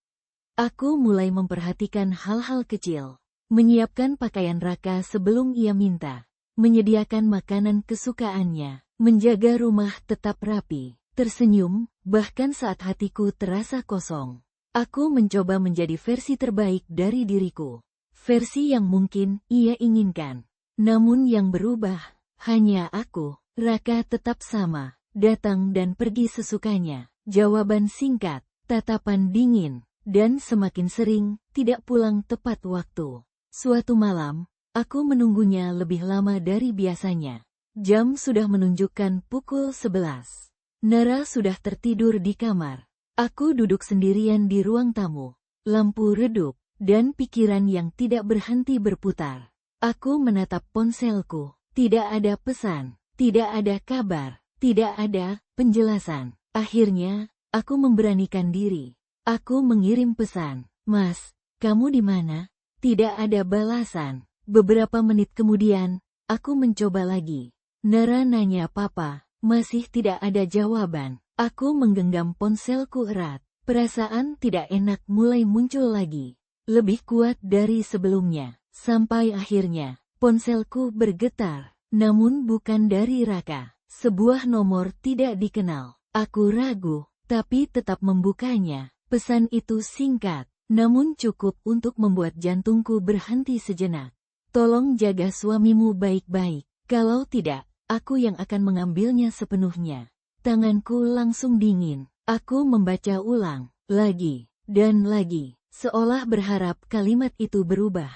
Aku mulai memperhatikan hal-hal kecil. Menyiapkan pakaian Raka sebelum ia minta. Menyediakan makanan kesukaannya. Menjaga rumah tetap rapi. Tersenyum, bahkan saat hatiku terasa kosong. Aku mencoba menjadi versi terbaik dari diriku. Versi yang mungkin ia inginkan. Namun yang berubah, hanya aku. Raka tetap sama. Datang dan pergi sesukanya. Jawaban singkat, tatapan dingin, dan semakin sering tidak pulang tepat waktu. Suatu malam, aku menunggunya lebih lama dari biasanya. Jam sudah menunjukkan pukul 11. Nara sudah tertidur di kamar. Aku duduk sendirian di ruang tamu. Lampu redup, dan pikiran yang tidak berhenti berputar. Aku menatap ponselku. Tidak ada pesan, tidak ada kabar, tidak ada penjelasan. Akhirnya, aku memberanikan diri. Aku mengirim pesan. Mas, kamu di mana? Tidak ada balasan. Beberapa menit kemudian, aku mencoba lagi. Nara nanya papa. Masih tidak ada jawaban. Aku menggenggam ponselku erat. Perasaan tidak enak mulai muncul lagi. Lebih kuat dari sebelumnya. Sampai akhirnya, ponselku bergetar. Namun bukan dari Raka. Sebuah nomor tidak dikenal. Aku ragu, tapi tetap membukanya. Pesan itu singkat, namun cukup untuk membuat jantungku berhenti sejenak. Tolong jaga suamimu baik-baik. Kalau tidak, aku yang akan mengambilnya sepenuhnya. Tanganku langsung dingin. Aku membaca ulang, lagi, dan lagi, seolah berharap kalimat itu berubah.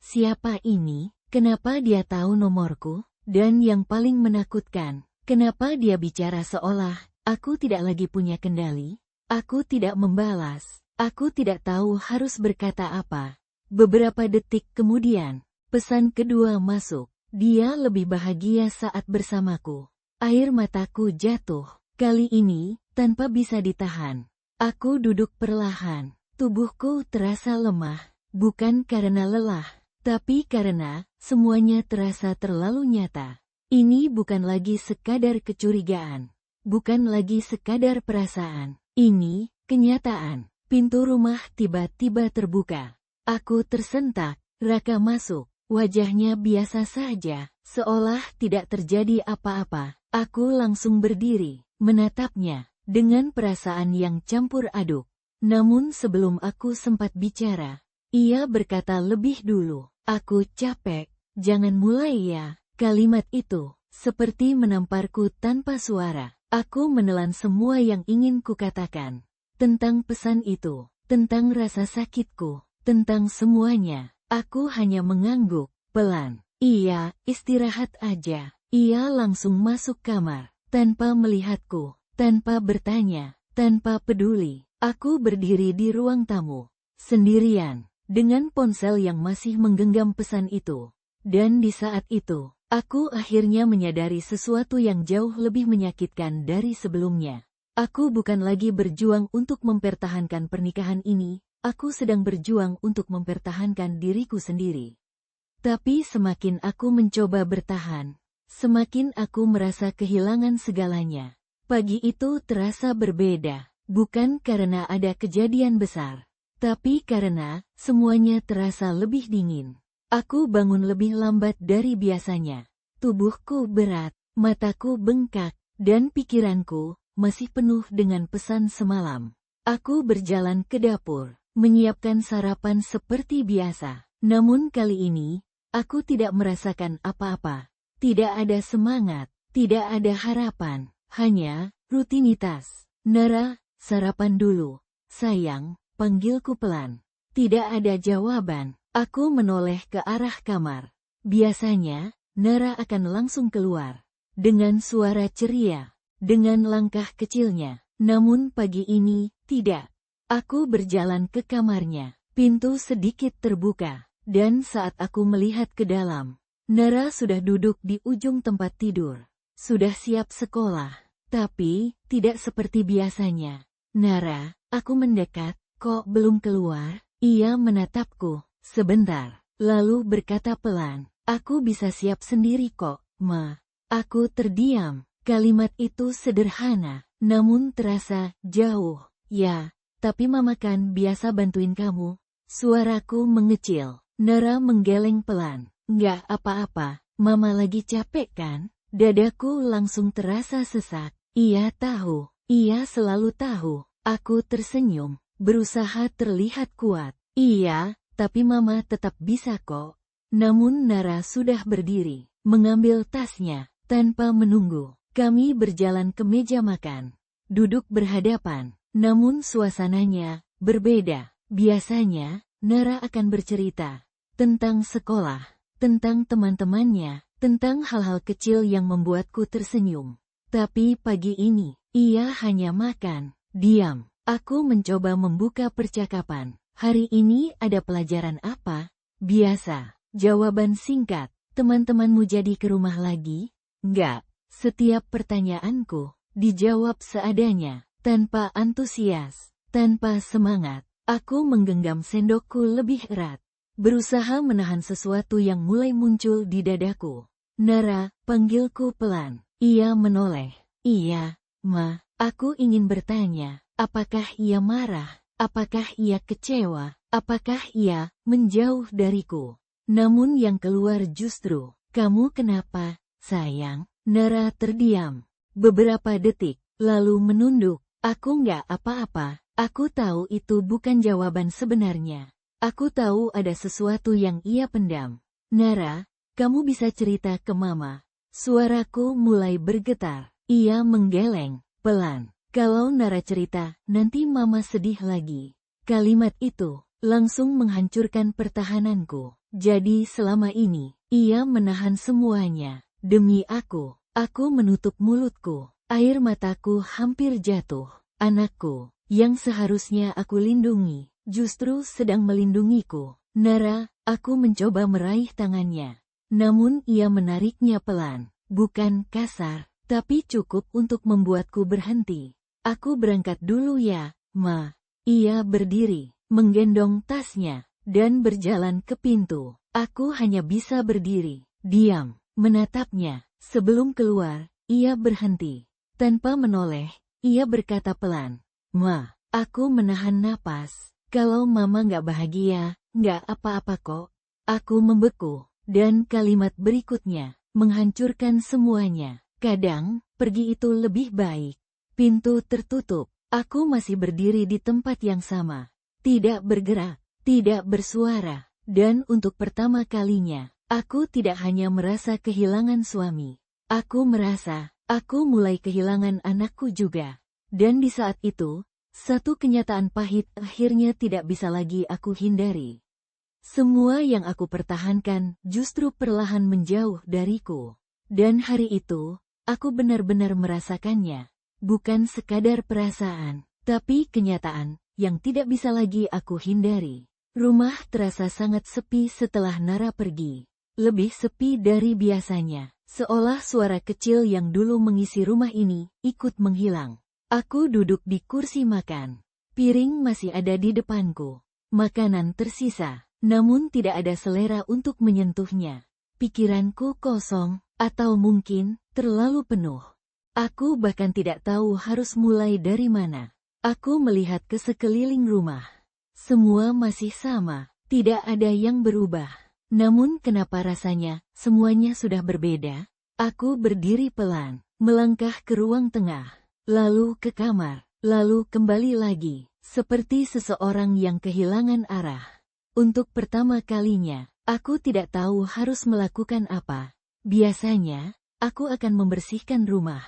Siapa ini? Kenapa dia tahu nomorku? Dan yang paling menakutkan, kenapa dia bicara seolah aku tidak lagi punya kendali? Aku tidak membalas. Aku tidak tahu harus berkata apa. Beberapa detik kemudian, pesan kedua masuk. Dia lebih bahagia saat bersamaku. Air mataku jatuh. Kali ini, tanpa bisa ditahan. Aku duduk perlahan. Tubuhku terasa lemah. Bukan karena lelah, tapi karena semuanya terasa terlalu nyata. Ini bukan lagi sekadar kecurigaan. Bukan lagi sekadar perasaan. Ini kenyataan. Pintu rumah tiba-tiba terbuka. Aku tersentak. Raka masuk. Wajahnya biasa saja, seolah tidak terjadi apa-apa. Aku langsung berdiri, menatapnya, dengan perasaan yang campur aduk. Namun sebelum aku sempat bicara, ia berkata lebih dulu, "Aku capek, jangan mulai ya." Kalimat itu, seperti menamparku tanpa suara. Aku menelan semua yang ingin kukatakan. Tentang pesan itu, tentang rasa sakitku, tentang semuanya. Aku hanya mengangguk, pelan. Iya, istirahat aja. Ia langsung masuk kamar, tanpa melihatku, tanpa bertanya, tanpa peduli. Aku berdiri di ruang tamu, sendirian, dengan ponsel yang masih menggenggam pesan itu. Dan di saat itu, aku akhirnya menyadari sesuatu yang jauh lebih menyakitkan dari sebelumnya. Aku bukan lagi berjuang untuk mempertahankan pernikahan ini. Aku sedang berjuang untuk mempertahankan diriku sendiri. Tapi semakin aku mencoba bertahan, semakin aku merasa kehilangan segalanya. Pagi itu terasa berbeda, bukan karena ada kejadian besar, tapi karena semuanya terasa lebih dingin. Aku bangun lebih lambat dari biasanya. Tubuhku berat, mataku bengkak, dan pikiranku masih penuh dengan pesan semalam. Aku berjalan ke dapur, menyiapkan sarapan seperti biasa. Namun kali ini, aku tidak merasakan apa-apa. Tidak ada semangat, tidak ada harapan, hanya rutinitas. Nara, sarapan dulu. Sayang, panggilku pelan. Tidak ada jawaban. Aku menoleh ke arah kamar. Biasanya, Nara akan langsung keluar. Dengan suara ceria, dengan langkah kecilnya. Namun pagi ini, tidak. Aku berjalan ke kamarnya. Pintu sedikit terbuka, dan saat aku melihat ke dalam, Nara sudah duduk di ujung tempat tidur. Sudah siap sekolah, tapi tidak seperti biasanya. Nara, aku mendekat, kok belum keluar? Ia menatapku sebentar, lalu berkata pelan, "Aku bisa siap sendiri kok, Ma." Aku terdiam. Kalimat itu sederhana, namun terasa jauh. Ya. Tapi Mama kan biasa bantuin kamu. Suaraku mengecil. Nara menggeleng pelan. Nggak apa-apa, Mama lagi capek kan? Dadaku langsung terasa sesak. Ia tahu, ia selalu tahu. Aku tersenyum, berusaha terlihat kuat. Iya, tapi Mama tetap bisa kok. Namun Nara sudah berdiri, mengambil tasnya, tanpa menunggu. Kami berjalan ke meja makan. Duduk berhadapan. Namun suasananya berbeda. Biasanya, Nara akan bercerita tentang sekolah, tentang teman-temannya, tentang hal-hal kecil yang membuatku tersenyum. Tapi pagi ini, ia hanya makan, diam. Aku mencoba membuka percakapan, Hari ini ada pelajaran apa? Biasa. Jawaban singkat. Teman-temanmu jadi ke rumah lagi? Enggak. Setiap pertanyaanku dijawab seadanya, tanpa antusias, tanpa semangat. Aku menggenggam sendokku lebih erat, berusaha menahan sesuatu yang mulai muncul di dadaku. Nara, panggilku pelan. Ia menoleh. Iya, Ma. Aku ingin bertanya, apakah ia marah? Apakah ia kecewa? Apakah ia menjauh dariku? Namun yang keluar justru, kamu kenapa, sayang? Nara terdiam beberapa detik, lalu menunduk. Aku nggak apa-apa. Aku tahu itu bukan jawaban sebenarnya. Aku tahu ada sesuatu yang ia pendam. Nara, kamu bisa cerita ke Mama. Suaraku mulai bergetar. Ia menggeleng pelan. Kalau Nara cerita, nanti Mama sedih lagi. Kalimat itu langsung menghancurkan pertahananku. Jadi selama ini, ia menahan semuanya. Demi aku menutup mulutku. Air mataku hampir jatuh. Anakku, yang seharusnya aku lindungi, justru sedang melindungiku. Nara, aku mencoba meraih tangannya. Namun ia menariknya pelan, bukan kasar, tapi cukup untuk membuatku berhenti. Aku berangkat dulu ya, Ma. Ia berdiri, menggendong tasnya, dan berjalan ke pintu. Aku hanya bisa berdiri, diam, menatapnya. Sebelum keluar, ia berhenti. Tanpa menoleh, ia berkata pelan, Ma, aku menahan napas. Kalau Mama nggak bahagia, nggak apa-apa kok. Aku membeku, dan kalimat berikutnya menghancurkan semuanya. Kadang, pergi itu lebih baik. Pintu tertutup. Aku masih berdiri di tempat yang sama. Tidak bergerak, tidak bersuara. Dan untuk pertama kalinya, aku tidak hanya merasa kehilangan suami. Aku merasa, aku mulai kehilangan anakku juga. Dan di saat itu, satu kenyataan pahit akhirnya tidak bisa lagi aku hindari. Semua yang aku pertahankan justru perlahan menjauh dariku. Dan hari itu, aku benar-benar merasakannya. Bukan sekadar perasaan, tapi kenyataan yang tidak bisa lagi aku hindari. Rumah terasa sangat sepi setelah Nara pergi. Lebih sepi dari biasanya, seolah suara kecil yang dulu mengisi rumah ini ikut menghilang. Aku duduk di kursi makan. Piring masih ada di depanku. Makanan tersisa, namun tidak ada selera untuk menyentuhnya. Pikiranku kosong, atau mungkin terlalu penuh. Aku bahkan tidak tahu harus mulai dari mana. Aku melihat ke sekeliling rumah. Semua masih sama, tidak ada yang berubah. Namun kenapa rasanya semuanya sudah berbeda? Aku berdiri pelan, melangkah ke ruang tengah, lalu ke kamar, lalu kembali lagi, seperti seseorang yang kehilangan arah. Untuk pertama kalinya, aku tidak tahu harus melakukan apa. Biasanya, aku akan membersihkan rumah,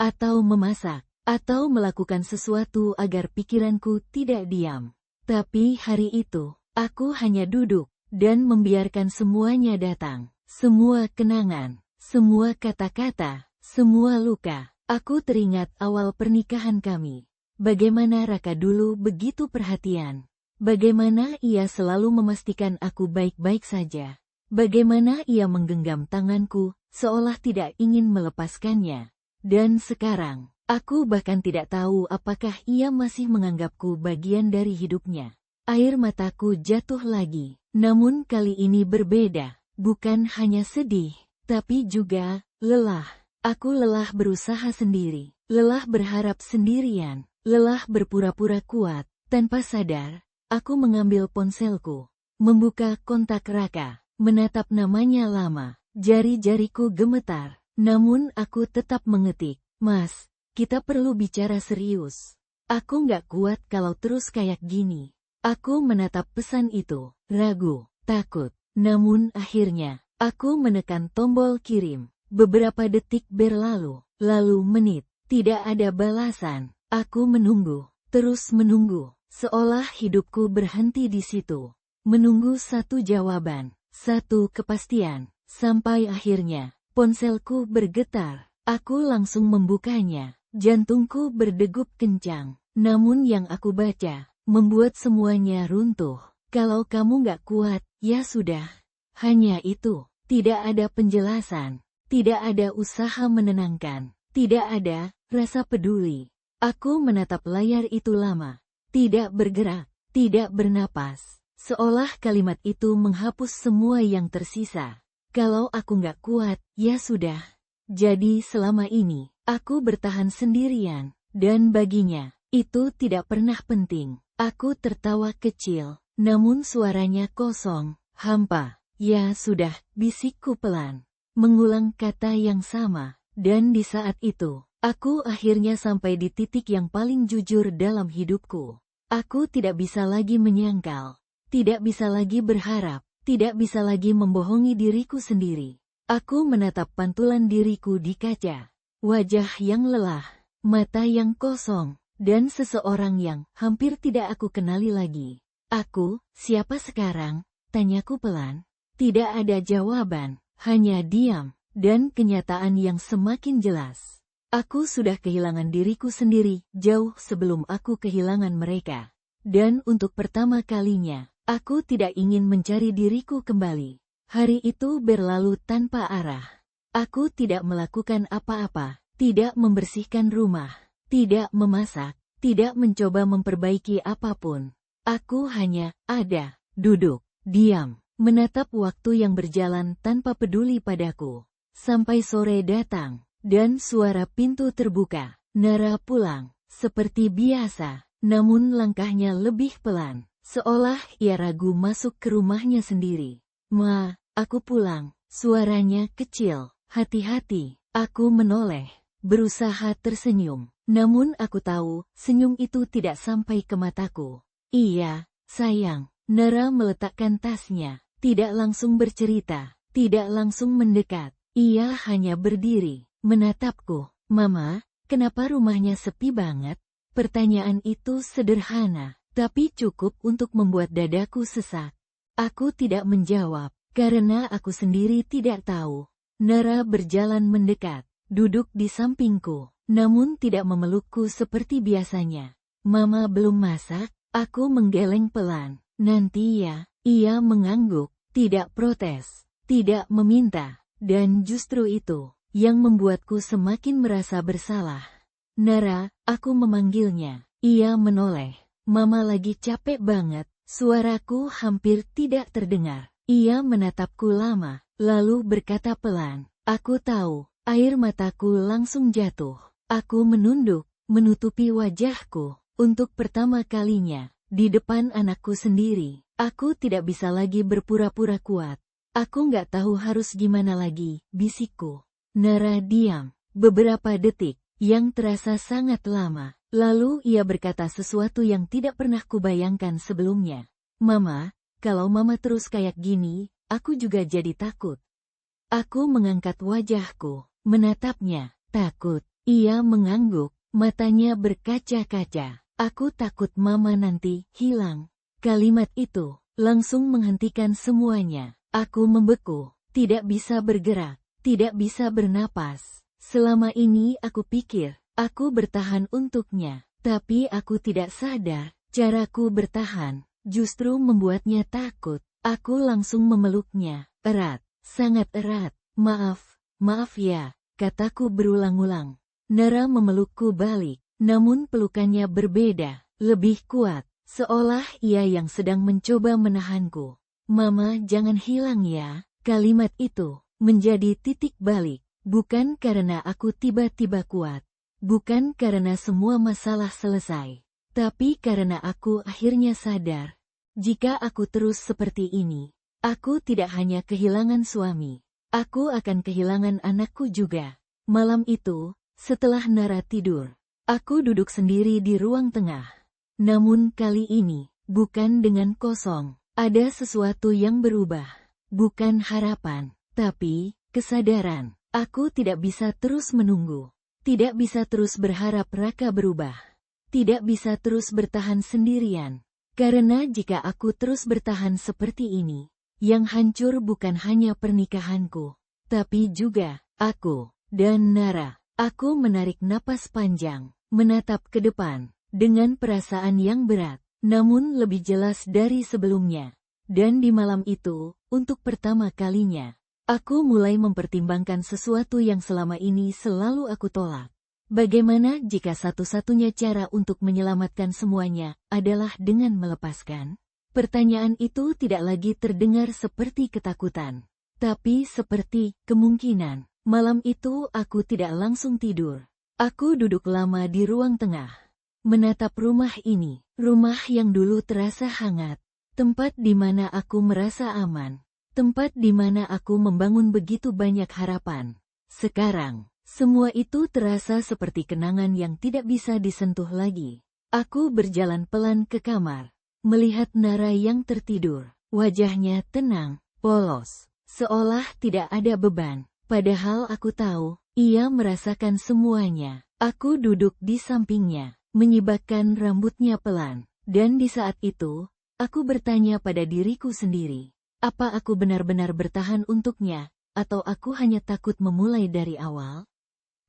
atau memasak, atau melakukan sesuatu agar pikiranku tidak diam. Tapi hari itu, aku hanya duduk, dan membiarkan semuanya datang. Semua kenangan, semua kata-kata, semua luka. Aku teringat awal pernikahan kami. Bagaimana Raka dulu begitu perhatian. Bagaimana ia selalu memastikan aku baik-baik saja. Bagaimana ia menggenggam tanganku, seolah tidak ingin melepaskannya. Dan sekarang, aku bahkan tidak tahu apakah ia masih menganggapku bagian dari hidupnya. Air mataku jatuh lagi, namun kali ini berbeda. Bukan hanya sedih, tapi juga lelah. Aku lelah berusaha sendiri, lelah berharap sendirian, lelah berpura-pura kuat. Tanpa sadar, aku mengambil ponselku, membuka kontak Raka, menatap namanya lama. Jari-jariku gemetar. Namun aku tetap mengetik, Mas, kita perlu bicara serius. Aku nggak kuat kalau terus kayak gini. Aku menatap pesan itu, ragu, takut. Namun akhirnya, aku menekan tombol kirim. Beberapa detik berlalu, lalu menit. Tidak ada balasan. Aku menunggu, terus menunggu. Seolah hidupku berhenti di situ. Menunggu satu jawaban, satu kepastian. Sampai akhirnya, ponselku bergetar. Aku langsung membukanya. Jantungku berdegup kencang. Namun yang aku baca, membuat semuanya runtuh. Kalau kamu nggak kuat, ya sudah. Hanya itu, tidak ada penjelasan, tidak ada usaha menenangkan, tidak ada rasa peduli. Aku menatap layar itu lama, tidak bergerak, tidak bernapas, seolah kalimat itu menghapus semua yang tersisa. Kalau aku nggak kuat, ya sudah. Jadi selama ini, aku bertahan sendirian, dan baginya, itu tidak pernah penting. Aku tertawa kecil, namun suaranya kosong, hampa. Ya sudah, bisikku pelan, mengulang kata yang sama, dan di saat itu, aku akhirnya sampai di titik yang paling jujur dalam hidupku. Aku tidak bisa lagi menyangkal, tidak bisa lagi berharap, tidak bisa lagi membohongi diriku sendiri. Aku menatap pantulan diriku di kaca, wajah yang lelah, mata yang kosong, dan seseorang yang hampir tidak aku kenali lagi. Aku, siapa sekarang? Tanyaku pelan. Tidak ada jawaban, hanya diam, dan kenyataan yang semakin jelas. Aku sudah kehilangan diriku sendiri, jauh sebelum aku kehilangan mereka. Dan untuk pertama kalinya, aku tidak ingin mencari diriku kembali. Hari itu berlalu tanpa arah. Aku tidak melakukan apa-apa, tidak membersihkan rumah, tidak memasak, tidak mencoba memperbaiki apapun. Aku hanya ada, duduk, diam. Menatap waktu yang berjalan tanpa peduli padaku. Sampai sore datang, dan suara pintu terbuka. Nara pulang, seperti biasa, namun langkahnya lebih pelan, seolah ia ragu masuk ke rumahnya sendiri. Ma, aku pulang, suaranya kecil, hati-hati. Aku menoleh, berusaha tersenyum, namun aku tahu, senyum itu tidak sampai ke mataku. Iya, sayang. Nara meletakkan tasnya. Tidak langsung bercerita, tidak langsung mendekat. Ia hanya berdiri, menatapku. Mama, kenapa rumahnya sepi banget? Pertanyaan itu sederhana, tapi cukup untuk membuat dadaku sesak. Aku tidak menjawab, karena aku sendiri tidak tahu. Nara berjalan mendekat, duduk di sampingku, namun tidak memelukku seperti biasanya. Mama belum masak? Aku menggeleng pelan. Nanti ya. Ia mengangguk, tidak protes, tidak meminta, dan justru itu yang membuatku semakin merasa bersalah. Nara, aku memanggilnya. Ia menoleh. Mama lagi capek banget, suaraku hampir tidak terdengar. Ia menatapku lama, lalu berkata pelan, aku tahu. Air mataku langsung jatuh. Aku menunduk, menutupi wajahku, untuk pertama kalinya, di depan anakku sendiri. Aku tidak bisa lagi berpura-pura kuat. Aku nggak tahu harus gimana lagi, bisikku. Nara diam, beberapa detik, yang terasa sangat lama. Lalu ia berkata sesuatu yang tidak pernah kubayangkan sebelumnya. Mama, kalau mama terus kayak gini, aku juga jadi takut. Aku mengangkat wajahku, menatapnya, takut. Ia mengangguk, matanya berkaca-kaca. Aku takut mama nanti hilang. Kalimat itu langsung menghentikan semuanya. Aku membeku, tidak bisa bergerak, tidak bisa bernapas. Selama ini aku pikir, aku bertahan untuknya. Tapi aku tidak sadar, caraku bertahan, justru membuatnya takut. Aku langsung memeluknya, erat, sangat erat. Maaf ya, kataku berulang-ulang. Nara memelukku balik, namun pelukannya berbeda, lebih kuat. Seolah ia yang sedang mencoba menahanku. Mama jangan hilang ya. Kalimat itu menjadi titik balik. Bukan karena aku tiba-tiba kuat. Bukan karena semua masalah selesai. Tapi karena aku akhirnya sadar. Jika aku terus seperti ini, aku tidak hanya kehilangan suami. Aku akan kehilangan anakku juga. Malam itu, setelah Nara tidur, aku duduk sendiri di ruang tengah. Namun kali ini, bukan dengan kosong. Ada sesuatu yang berubah. Bukan harapan, tapi kesadaran. Aku tidak bisa terus menunggu. Tidak bisa terus berharap Raka berubah. Tidak bisa terus bertahan sendirian. Karena jika aku terus bertahan seperti ini, yang hancur bukan hanya pernikahanku, tapi juga aku dan Nara. Aku menarik napas panjang, menatap ke depan, dengan perasaan yang berat. namun lebih jelas dari sebelumnya. Dan di malam itu, untuk pertama kalinya, aku mulai mempertimbangkan sesuatu yang selama ini selalu aku tolak. Bagaimana jika satu-satunya cara untuk menyelamatkan semuanya adalah dengan melepaskan? Pertanyaan itu tidak lagi terdengar seperti ketakutan, tapi seperti kemungkinan. Malam itu aku tidak langsung tidur. Aku duduk lama di ruang tengah, menatap rumah ini, rumah yang dulu terasa hangat. Tempat di mana aku merasa aman. Tempat di mana aku membangun begitu banyak harapan. Sekarang, semua itu terasa seperti kenangan yang tidak bisa disentuh lagi. Aku berjalan pelan ke kamar, melihat Nara yang tertidur. Wajahnya tenang, polos, seolah tidak ada beban. Padahal aku tahu, ia merasakan semuanya. Aku duduk di sampingnya, menyibakkan rambutnya pelan. Dan di saat itu, aku bertanya pada diriku sendiri, apa aku benar-benar bertahan untuknya, atau aku hanya takut memulai dari awal?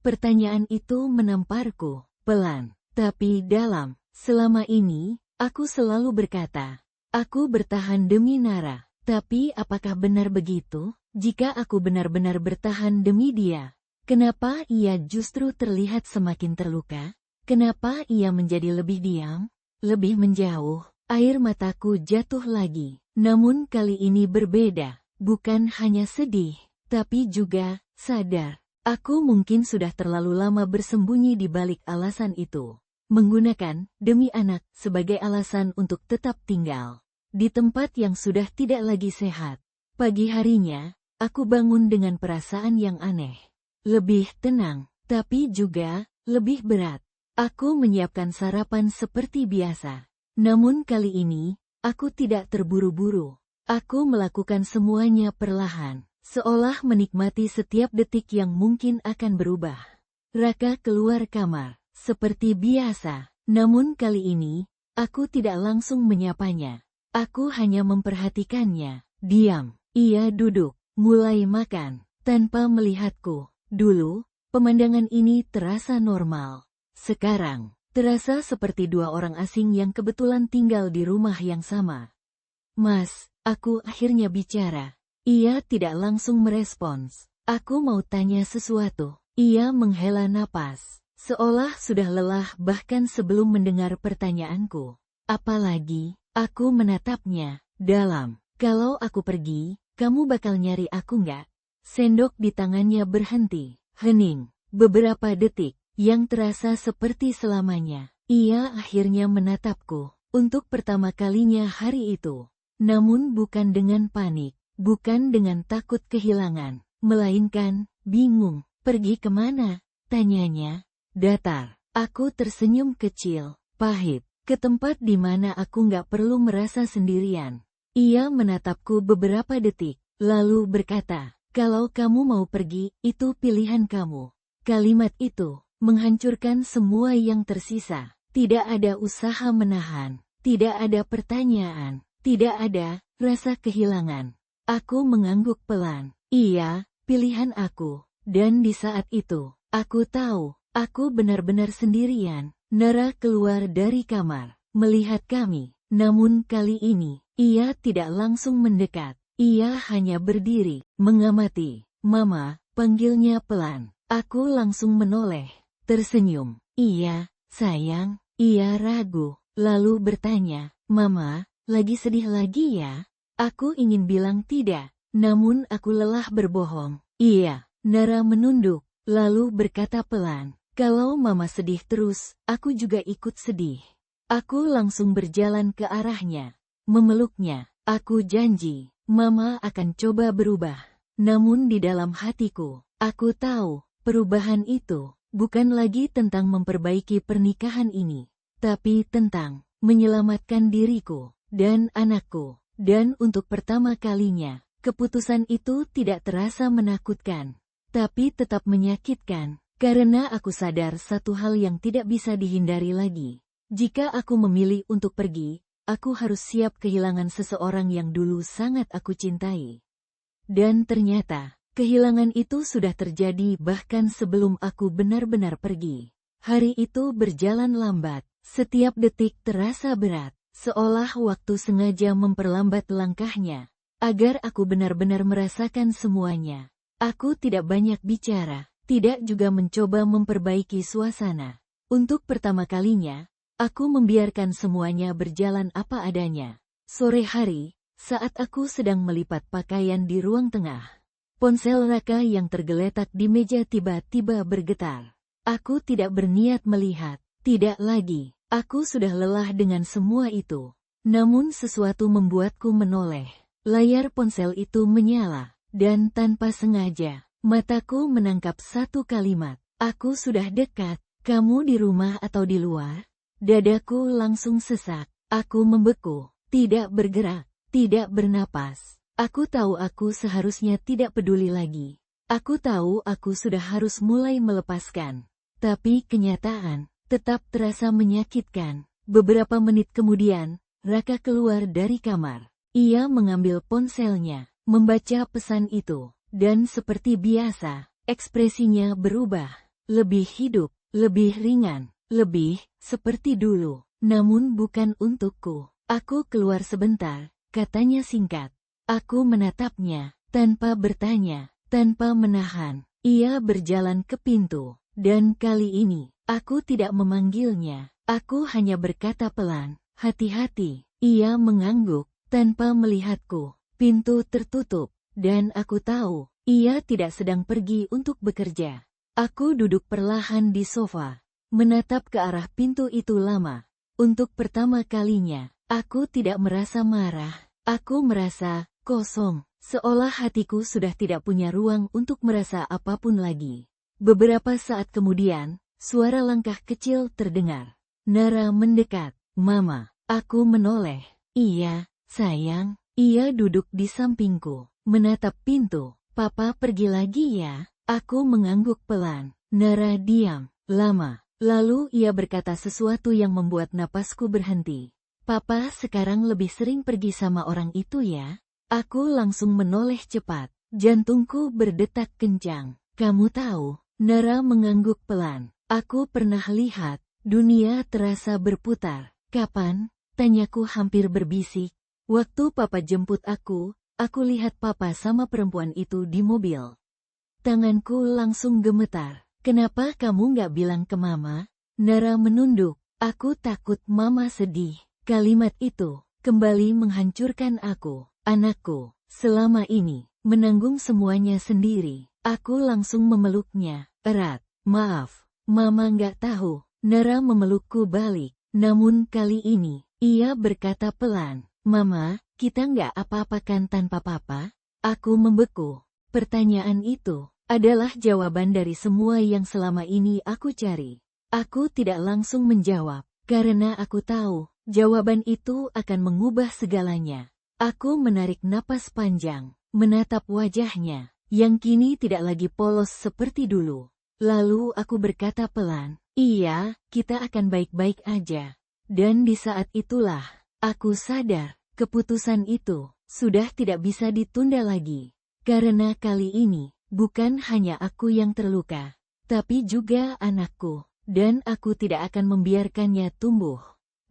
Pertanyaan itu menamparku, pelan, tapi dalam. Selama ini, aku selalu berkata, aku bertahan demi Nara. Tapi apakah benar begitu? Jika aku benar-benar bertahan demi dia, kenapa ia justru terlihat semakin terluka? Kenapa ia menjadi lebih diam, lebih menjauh? Air mataku jatuh lagi, namun kali ini berbeda, bukan hanya sedih, tapi juga sadar. Aku mungkin sudah terlalu lama bersembunyi di balik alasan itu, menggunakan demi anak sebagai alasan untuk tetap tinggal di tempat yang sudah tidak lagi sehat. Pagi harinya, aku bangun dengan perasaan yang aneh, lebih tenang, tapi juga lebih berat. Aku menyiapkan sarapan seperti biasa. Namun kali ini, aku tidak terburu-buru. Aku melakukan semuanya perlahan, seolah menikmati setiap detik yang mungkin akan berubah. Raka keluar kamar, seperti biasa. Namun kali ini, aku tidak langsung menyapanya. Aku hanya memperhatikannya. Diam, ia duduk, mulai makan, tanpa melihatku. Dulu, pemandangan ini terasa normal. Sekarang, terasa seperti dua orang asing yang kebetulan tinggal di rumah yang sama. Mas, aku akhirnya bicara. Ia tidak langsung merespons. Aku mau tanya sesuatu. Ia menghela napas, seolah sudah lelah bahkan sebelum mendengar pertanyaanku. Apalagi, aku menatapnya dalam. Kalau aku pergi, kamu bakal nyari aku nggak? Sendok di tangannya berhenti, hening, beberapa detik. Yang terasa seperti selamanya. Ia akhirnya menatapku, untuk pertama kalinya hari itu. Namun bukan dengan panik, bukan dengan takut kehilangan, melainkan bingung. Pergi kemana? Tanyanya. Datar. Aku tersenyum kecil, pahit, ke tempat di mana aku nggak perlu merasa sendirian. Ia menatapku beberapa detik, lalu berkata, kalau kamu mau pergi, itu pilihan kamu. Kalimat itu menghancurkan semua yang tersisa. Tidak ada usaha menahan, tidak ada pertanyaan, tidak ada rasa kehilangan. Aku mengangguk pelan. Iya, pilihan aku. Dan di saat itu, aku tahu, aku benar-benar sendirian. Nara keluar dari kamar, melihat kami. Namun kali ini, ia tidak langsung mendekat. Ia hanya berdiri, mengamati. Mama, panggilnya pelan. Aku langsung menoleh. Tersenyum. Iya, sayang. Ia ragu, lalu bertanya, Mama, lagi sedih lagi ya? Aku ingin bilang tidak, namun aku lelah berbohong. Iya, Nara menunduk, lalu berkata pelan, kalau Mama sedih terus, aku juga ikut sedih. Aku langsung berjalan ke arahnya, memeluknya. Aku janji, Mama akan coba berubah. Namun di dalam hatiku, aku tahu, perubahan itu bukan lagi tentang memperbaiki pernikahan ini, tapi tentang menyelamatkan diriku dan anakku. Dan untuk pertama kalinya, keputusan itu tidak terasa menakutkan, tapi tetap menyakitkan, karena aku sadar satu hal yang tidak bisa dihindari lagi. Jika aku memilih untuk pergi, aku harus siap kehilangan seseorang yang dulu sangat aku cintai. Dan ternyata, kehilangan itu sudah terjadi bahkan sebelum aku benar-benar pergi. Hari itu berjalan lambat, setiap detik terasa berat. seolah waktu sengaja memperlambat langkahnya, agar aku benar-benar merasakan semuanya. Aku tidak banyak bicara, tidak juga mencoba memperbaiki suasana. Untuk pertama kalinya, aku membiarkan semuanya berjalan apa adanya. Sore hari, saat aku sedang melipat pakaian di ruang tengah, ponsel Raka yang tergeletak di meja tiba-tiba bergetar. Aku tidak berniat melihat, tidak lagi. Aku sudah lelah dengan semua itu. Namun sesuatu membuatku menoleh. Layar ponsel itu menyala, dan tanpa sengaja, mataku menangkap satu kalimat. Aku sudah dekat. Kamu di rumah atau di luar? Dadaku langsung sesak. Aku membeku, tidak bergerak, tidak bernapas. Aku tahu aku seharusnya tidak peduli lagi. Aku tahu aku sudah harus mulai melepaskan. Tapi kenyataan tetap terasa menyakitkan. Beberapa menit kemudian, Raka keluar dari kamar. Ia mengambil ponselnya, membaca pesan itu, dan seperti biasa, ekspresinya berubah, lebih hidup. Lebih ringan, lebih seperti dulu, namun bukan untukku. Aku keluar sebentar, katanya singkat. Aku menatapnya, tanpa bertanya, tanpa menahan. Ia berjalan ke pintu, dan kali ini, aku tidak memanggilnya. Aku hanya berkata pelan, hati-hati. Ia mengangguk, tanpa melihatku. Pintu tertutup, dan aku tahu, ia tidak sedang pergi untuk bekerja. Aku duduk perlahan di sofa, menatap ke arah pintu itu lama. Untuk pertama kalinya, aku tidak merasa marah. Aku merasa kosong, seolah hatiku sudah tidak punya ruang untuk merasa apapun lagi. Beberapa saat kemudian, suara langkah kecil terdengar. Nara mendekat. Mama, aku menoleh. Iya, sayang. Ia duduk di sampingku, menatap pintu. Papa pergi lagi ya? Aku mengangguk pelan. Nara diam lama. Lalu ia berkata sesuatu yang membuat napasku berhenti. Papa sekarang lebih sering pergi sama orang itu ya? Aku langsung menoleh cepat. Jantungku berdetak kencang. Kamu tahu, Nara mengangguk pelan. Aku pernah lihat, dunia terasa berputar. Kapan? Tanyaku hampir berbisik. Waktu Papa jemput aku lihat Papa sama perempuan itu di mobil. Tanganku langsung gemetar. Kenapa kamu nggak bilang ke Mama? Nara menunduk. Aku takut Mama sedih. Kalimat itu kembali menghancurkan aku. Anakku, selama ini, menanggung semuanya sendiri. Aku langsung memeluknya, erat. Maaf, Mama nggak tahu. Nara memelukku balik. Namun kali ini, ia berkata pelan. Mama, kita nggak apa-apakan tanpa Papa? Aku membeku. Pertanyaan itu adalah jawaban dari semua yang selama ini aku cari. Aku tidak langsung menjawab, karena aku tahu, jawaban itu akan mengubah segalanya. Aku menarik napas panjang, menatap wajahnya, yang kini tidak lagi polos seperti dulu. Lalu aku berkata pelan, iya, kita akan baik-baik aja. Dan di saat itulah, aku sadar, keputusan itu sudah tidak bisa ditunda lagi. Karena kali ini, bukan hanya aku yang terluka, tapi juga anakku, dan aku tidak akan membiarkannya tumbuh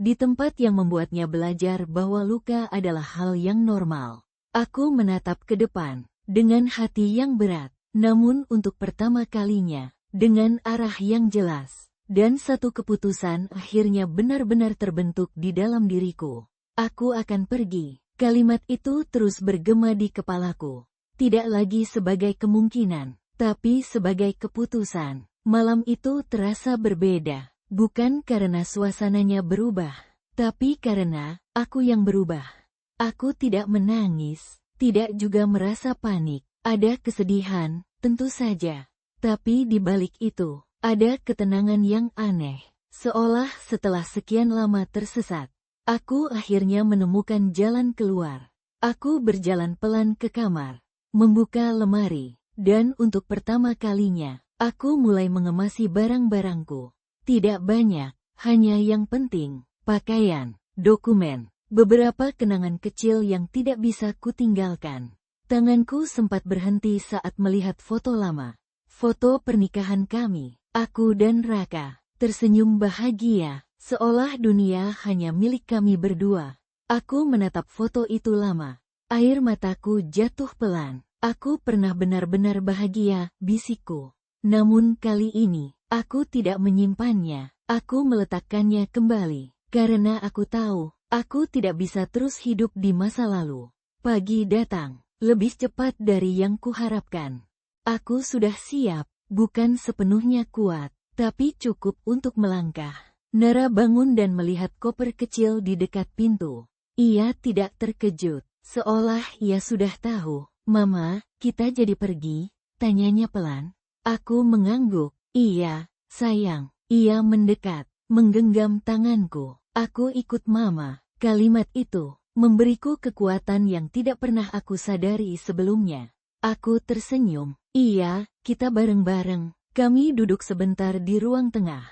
di tempat yang membuatnya belajar bahwa luka adalah hal yang normal. Aku menatap ke depan, dengan hati yang berat, namun untuk pertama kalinya, dengan arah yang jelas, dan satu keputusan akhirnya benar-benar terbentuk di dalam diriku. Aku akan pergi. Kalimat itu terus bergema di kepalaku. Tidak lagi sebagai kemungkinan, tapi sebagai keputusan. Malam itu terasa berbeda, bukan karena suasananya berubah, tapi karena aku yang berubah. Aku tidak menangis, tidak juga merasa panik. Ada kesedihan, tentu saja. Tapi di balik itu, ada ketenangan yang aneh. Seolah setelah sekian lama tersesat, aku akhirnya menemukan jalan keluar. Aku berjalan pelan ke kamar, membuka lemari, dan untuk pertama kalinya, aku mulai mengemasi barang-barangku. Tidak banyak, hanya yang penting, pakaian, dokumen, beberapa kenangan kecil yang tidak bisa kutinggalkan. Tanganku sempat berhenti saat melihat foto lama. Foto pernikahan kami, aku dan Raka, tersenyum bahagia, seolah dunia hanya milik kami berdua. Aku menatap foto itu lama. Air mataku jatuh pelan. Aku pernah benar-benar bahagia, bisikku. Namun kali ini, aku tidak menyimpannya. Aku meletakkannya kembali. Karena aku tahu, aku tidak bisa terus hidup di masa lalu. Pagi datang, lebih cepat dari yang kuharapkan. Aku sudah siap, bukan sepenuhnya kuat, tapi cukup untuk melangkah. Nara bangun dan melihat koper kecil di dekat pintu. Ia tidak terkejut, seolah ia sudah tahu. Mama, kita jadi pergi? Tanyanya pelan. Aku mengangguk. Iya, sayang. Ia mendekat, menggenggam tanganku. Aku ikut mama. Kalimat itu memberiku kekuatan yang tidak pernah aku sadari sebelumnya. Aku tersenyum. Iya, kita bareng-bareng. Kami duduk sebentar di ruang tengah.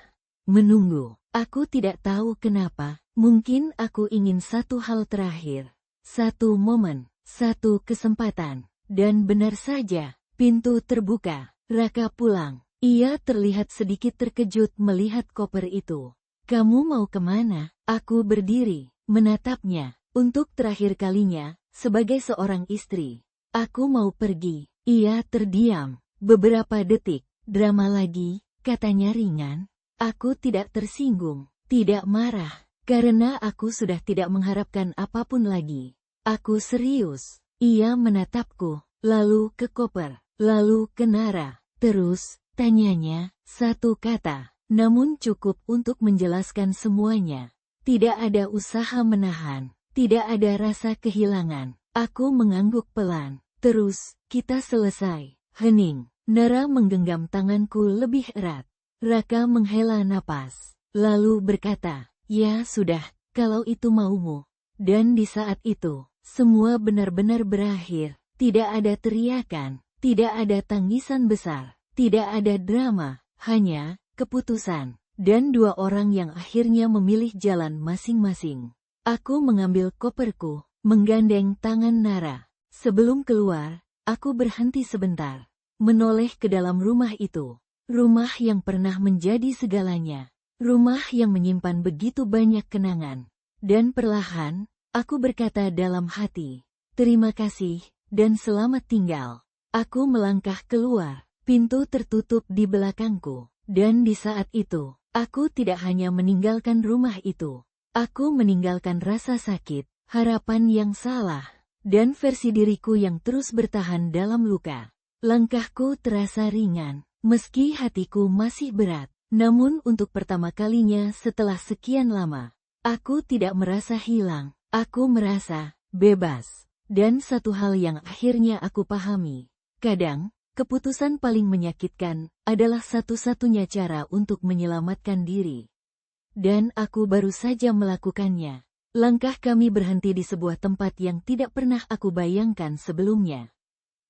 Menunggu. Aku tidak tahu kenapa. Mungkin aku ingin satu hal terakhir. Satu momen. Satu kesempatan. Dan benar saja, pintu terbuka. Raka pulang. Ia terlihat sedikit terkejut melihat koper itu. Kamu mau kemana? Aku berdiri, menatapnya. Untuk terakhir kalinya, sebagai seorang istri. Aku mau pergi. Ia terdiam. Beberapa detik. Drama lagi, katanya ringan. Aku tidak tersinggung, tidak marah. Karena aku sudah tidak mengharapkan apapun lagi. Aku serius. Ia menatapku, lalu ke koper, lalu ke Nara. Terus, tanyanya, satu kata, namun cukup untuk menjelaskan semuanya. Tidak ada usaha menahan, tidak ada rasa kehilangan. Aku mengangguk pelan. Terus, kita selesai. Hening. Nara menggenggam tanganku lebih erat. Raka menghela napas, lalu berkata, ya sudah, kalau itu maumu. Dan di saat itu, semua benar-benar berakhir. Tidak ada teriakan, tidak ada tangisan besar, tidak ada drama, hanya keputusan. Dan dua orang yang akhirnya memilih jalan masing-masing. Aku mengambil koperku, menggandeng tangan Nara. Sebelum keluar, aku berhenti sebentar, menoleh ke dalam rumah itu. Rumah yang pernah menjadi segalanya. Rumah yang menyimpan begitu banyak kenangan. Dan perlahan, aku berkata dalam hati, terima kasih, dan selamat tinggal. Aku melangkah keluar, pintu tertutup di belakangku. Dan di saat itu, aku tidak hanya meninggalkan rumah itu. Aku meninggalkan rasa sakit, harapan yang salah, dan versi diriku yang terus bertahan dalam luka. Langkahku terasa ringan, meski hatiku masih berat. Namun untuk pertama kalinya setelah sekian lama, aku tidak merasa hilang, aku merasa bebas. Dan satu hal yang akhirnya aku pahami, kadang, keputusan paling menyakitkan adalah satu-satunya cara untuk menyelamatkan diri. Dan aku baru saja melakukannya. Langkah kami berhenti di sebuah tempat yang tidak pernah aku bayangkan sebelumnya.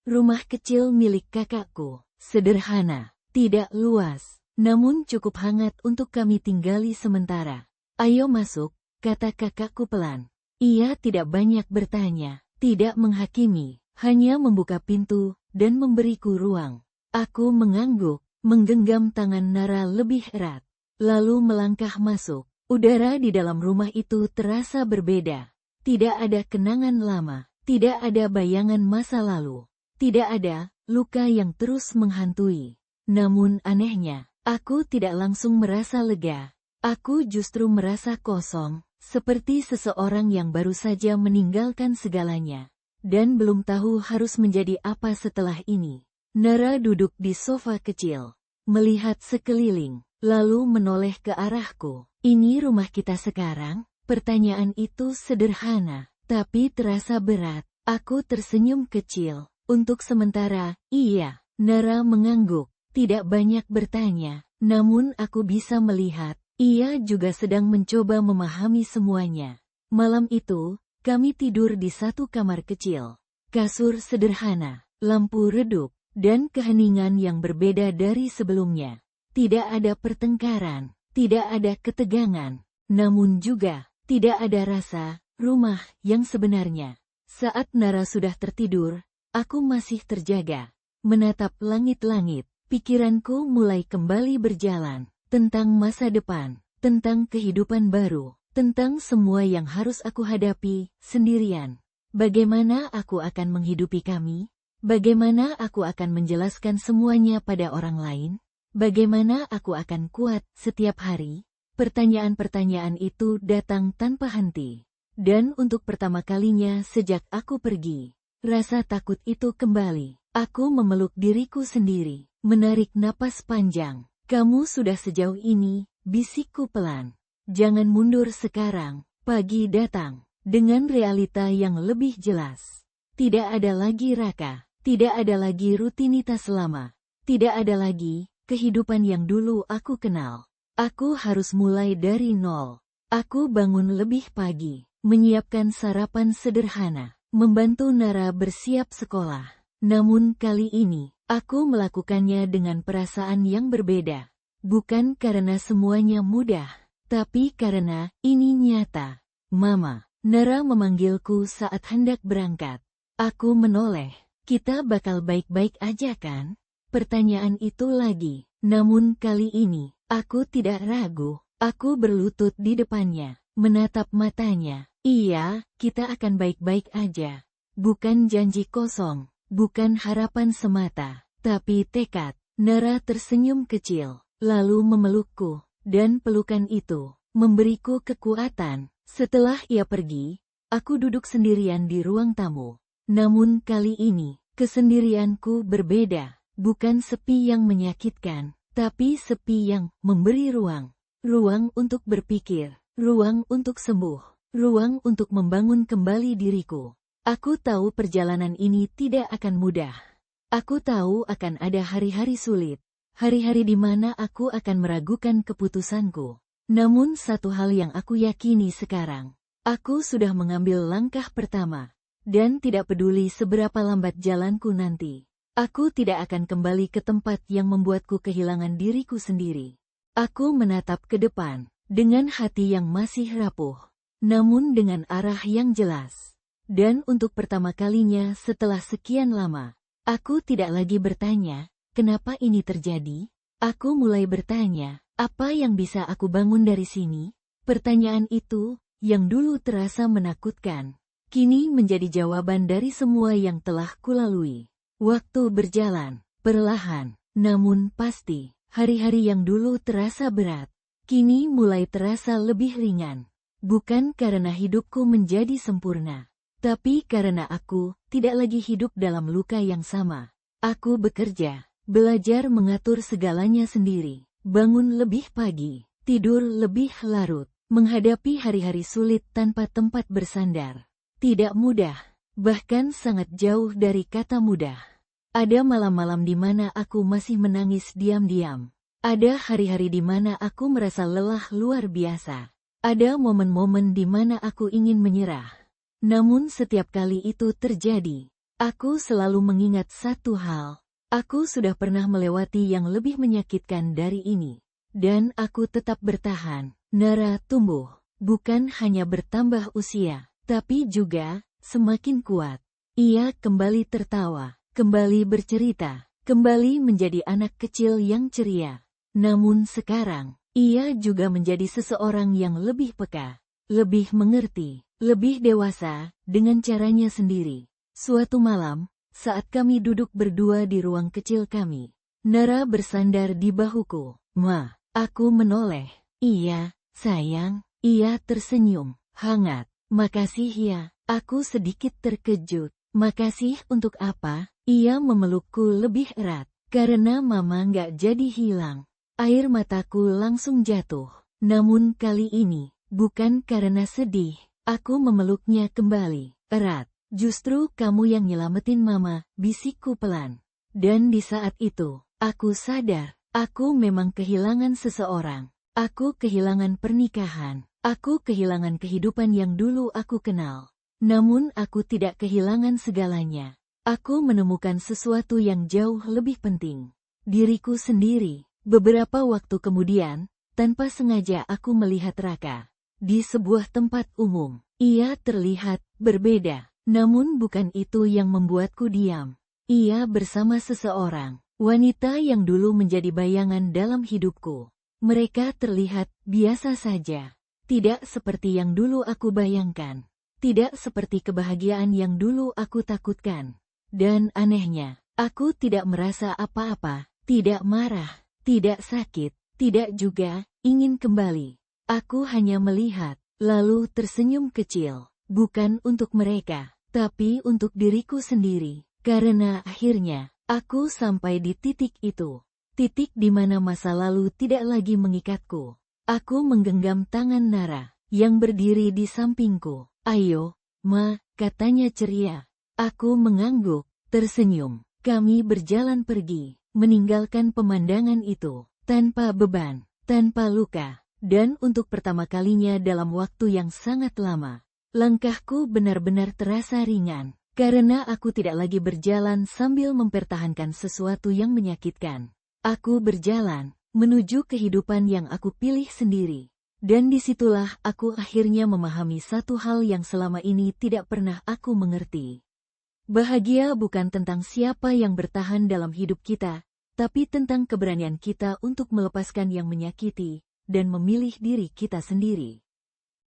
Rumah kecil milik kakakku, sederhana, tidak luas. Namun cukup hangat untuk kami tinggali sementara. Ayo masuk, kata kakakku pelan. Ia tidak banyak bertanya, tidak menghakimi, hanya membuka pintu, dan memberiku ruang. Aku mengangguk, menggenggam tangan Nara lebih erat, lalu melangkah masuk. Udara di dalam rumah itu terasa berbeda. Tidak ada kenangan lama, tidak ada bayangan masa lalu, tidak ada luka yang terus menghantui. Namun anehnya, aku tidak langsung merasa lega. Aku justru merasa kosong, seperti seseorang yang baru saja meninggalkan segalanya. Dan belum tahu harus menjadi apa setelah ini. Nara duduk di sofa kecil, melihat sekeliling, lalu menoleh ke arahku. Ini rumah kita sekarang? Pertanyaan itu sederhana, tapi terasa berat. Aku tersenyum kecil. Untuk sementara, iya. Nara mengangguk. Tidak banyak bertanya, namun aku bisa melihat, ia juga sedang mencoba memahami semuanya. Malam itu, kami tidur di satu kamar kecil. Kasur sederhana, lampu redup, dan keheningan yang berbeda dari sebelumnya. Tidak ada pertengkaran, tidak ada ketegangan, namun juga, tidak ada rasa, rumah yang sebenarnya. Saat Nara sudah tertidur, aku masih terjaga, menatap langit-langit. Pikiranku mulai kembali berjalan, tentang masa depan, tentang kehidupan baru, tentang semua yang harus aku hadapi sendirian. Bagaimana aku akan menghidupi kami? Bagaimana aku akan menjelaskan semuanya pada orang lain? Bagaimana aku akan kuat setiap hari? Pertanyaan-pertanyaan itu datang tanpa henti. Dan untuk pertama kalinya sejak aku pergi, rasa takut itu kembali. Aku memeluk diriku sendiri, menarik napas panjang. Kamu sudah sejauh ini, bisikku pelan. Jangan mundur sekarang, pagi datang. Dengan realita yang lebih jelas. Tidak ada lagi Raka, tidak ada lagi rutinitas lama. Tidak ada lagi kehidupan yang dulu aku kenal. Aku harus mulai dari nol. Aku bangun lebih pagi, menyiapkan sarapan sederhana, membantu Nara bersiap sekolah. Namun kali ini, aku melakukannya dengan perasaan yang berbeda. Bukan karena semuanya mudah, tapi karena ini nyata. Mama, Nara memanggilku saat hendak berangkat. Aku menoleh. Kita bakal baik-baik aja kan? Pertanyaan itu lagi. Namun kali ini, aku tidak ragu. Aku berlutut di depannya, menatap matanya. Iya, kita akan baik-baik aja. Bukan janji kosong, bukan harapan semata, tapi tekad. Nara tersenyum kecil, lalu memelukku, dan pelukan itu memberiku kekuatan. Setelah ia pergi, aku duduk sendirian di ruang tamu. Namun kali ini, kesendirianku berbeda. Bukan sepi yang menyakitkan, tapi sepi yang memberi ruang. Ruang untuk berpikir, ruang untuk sembuh, ruang untuk membangun kembali diriku. Aku tahu perjalanan ini tidak akan mudah. Aku tahu akan ada hari-hari sulit, hari-hari di mana aku akan meragukan keputusanku. Namun satu hal yang aku yakini sekarang, aku sudah mengambil langkah pertama, dan tidak peduli seberapa lambat jalanku nanti. Aku tidak akan kembali ke tempat yang membuatku kehilangan diriku sendiri. Aku menatap ke depan, dengan hati yang masih rapuh, namun dengan arah yang jelas. Dan untuk pertama kalinya setelah sekian lama, aku tidak lagi bertanya, kenapa ini terjadi? Aku mulai bertanya, apa yang bisa aku bangun dari sini? Pertanyaan itu, yang dulu terasa menakutkan, kini menjadi jawaban dari semua yang telah kulalui. Waktu berjalan, perlahan, namun pasti, hari-hari yang dulu terasa berat, kini mulai terasa lebih ringan. Bukan karena hidupku menjadi sempurna, tapi karena aku tidak lagi hidup dalam luka yang sama. Aku bekerja, belajar mengatur segalanya sendiri, bangun lebih pagi, tidur lebih larut, menghadapi hari-hari sulit tanpa tempat bersandar. Tidak mudah, bahkan sangat jauh dari kata mudah. Ada malam-malam di mana aku masih menangis diam-diam. Ada hari-hari di mana aku merasa lelah luar biasa. Ada momen-momen di mana aku ingin menyerah. Namun setiap kali itu terjadi, aku selalu mengingat satu hal. Aku sudah pernah melewati yang lebih menyakitkan dari ini. Dan aku tetap bertahan. Nara tumbuh, bukan hanya bertambah usia, tapi juga semakin kuat. Ia kembali tertawa, kembali bercerita, kembali menjadi anak kecil yang ceria. Namun sekarang, ia juga menjadi seseorang yang lebih peka, lebih mengerti, lebih dewasa, dengan caranya sendiri. Suatu malam, saat kami duduk berdua di ruang kecil kami, Nara bersandar di bahuku. Ma, aku menoleh. Iya, sayang. Ia tersenyum, hangat. Makasih ya, aku sedikit terkejut. Makasih untuk apa? Ia memelukku lebih erat. Karena mama nggak jadi hilang. Air mataku langsung jatuh. Namun kali ini, bukan karena sedih. Aku memeluknya kembali, erat. Justru kamu yang nyelamatin mama, bisikku pelan. Dan di saat itu, aku sadar, aku memang kehilangan seseorang. Aku kehilangan pernikahan. Aku kehilangan kehidupan yang dulu aku kenal. Namun aku tidak kehilangan segalanya. Aku menemukan sesuatu yang jauh lebih penting. Diriku sendiri. Beberapa waktu kemudian, tanpa sengaja aku melihat Raka. Di sebuah tempat umum. Ia terlihat berbeda. Namun bukan itu yang membuatku diam. Ia bersama seseorang. Wanita yang dulu menjadi bayangan dalam hidupku. Mereka terlihat biasa saja. Tidak seperti yang dulu aku bayangkan. Tidak seperti kebahagiaan yang dulu aku takutkan. Dan anehnya, aku tidak merasa apa-apa, tidak marah, tidak sakit, tidak juga ingin kembali. Aku hanya melihat, lalu tersenyum kecil. Bukan untuk mereka, tapi untuk diriku sendiri. Karena akhirnya, aku sampai di titik itu. Titik di mana masa lalu tidak lagi mengikatku. Aku menggenggam tangan Nara, yang berdiri di sampingku. Ayo, Ma, katanya ceria. Aku mengangguk, tersenyum. Kami berjalan pergi, meninggalkan pemandangan itu, tanpa beban, tanpa luka. Dan untuk pertama kalinya dalam waktu yang sangat lama, langkahku benar-benar terasa ringan. Karena aku tidak lagi berjalan sambil mempertahankan sesuatu yang menyakitkan. Aku berjalan menuju kehidupan yang aku pilih sendiri. Dan disitulah aku akhirnya memahami satu hal yang selama ini tidak pernah aku mengerti. Bahagia bukan tentang siapa yang bertahan dalam hidup kita, tapi tentang keberanian kita untuk melepaskan yang menyakiti, dan memilih diri kita sendiri.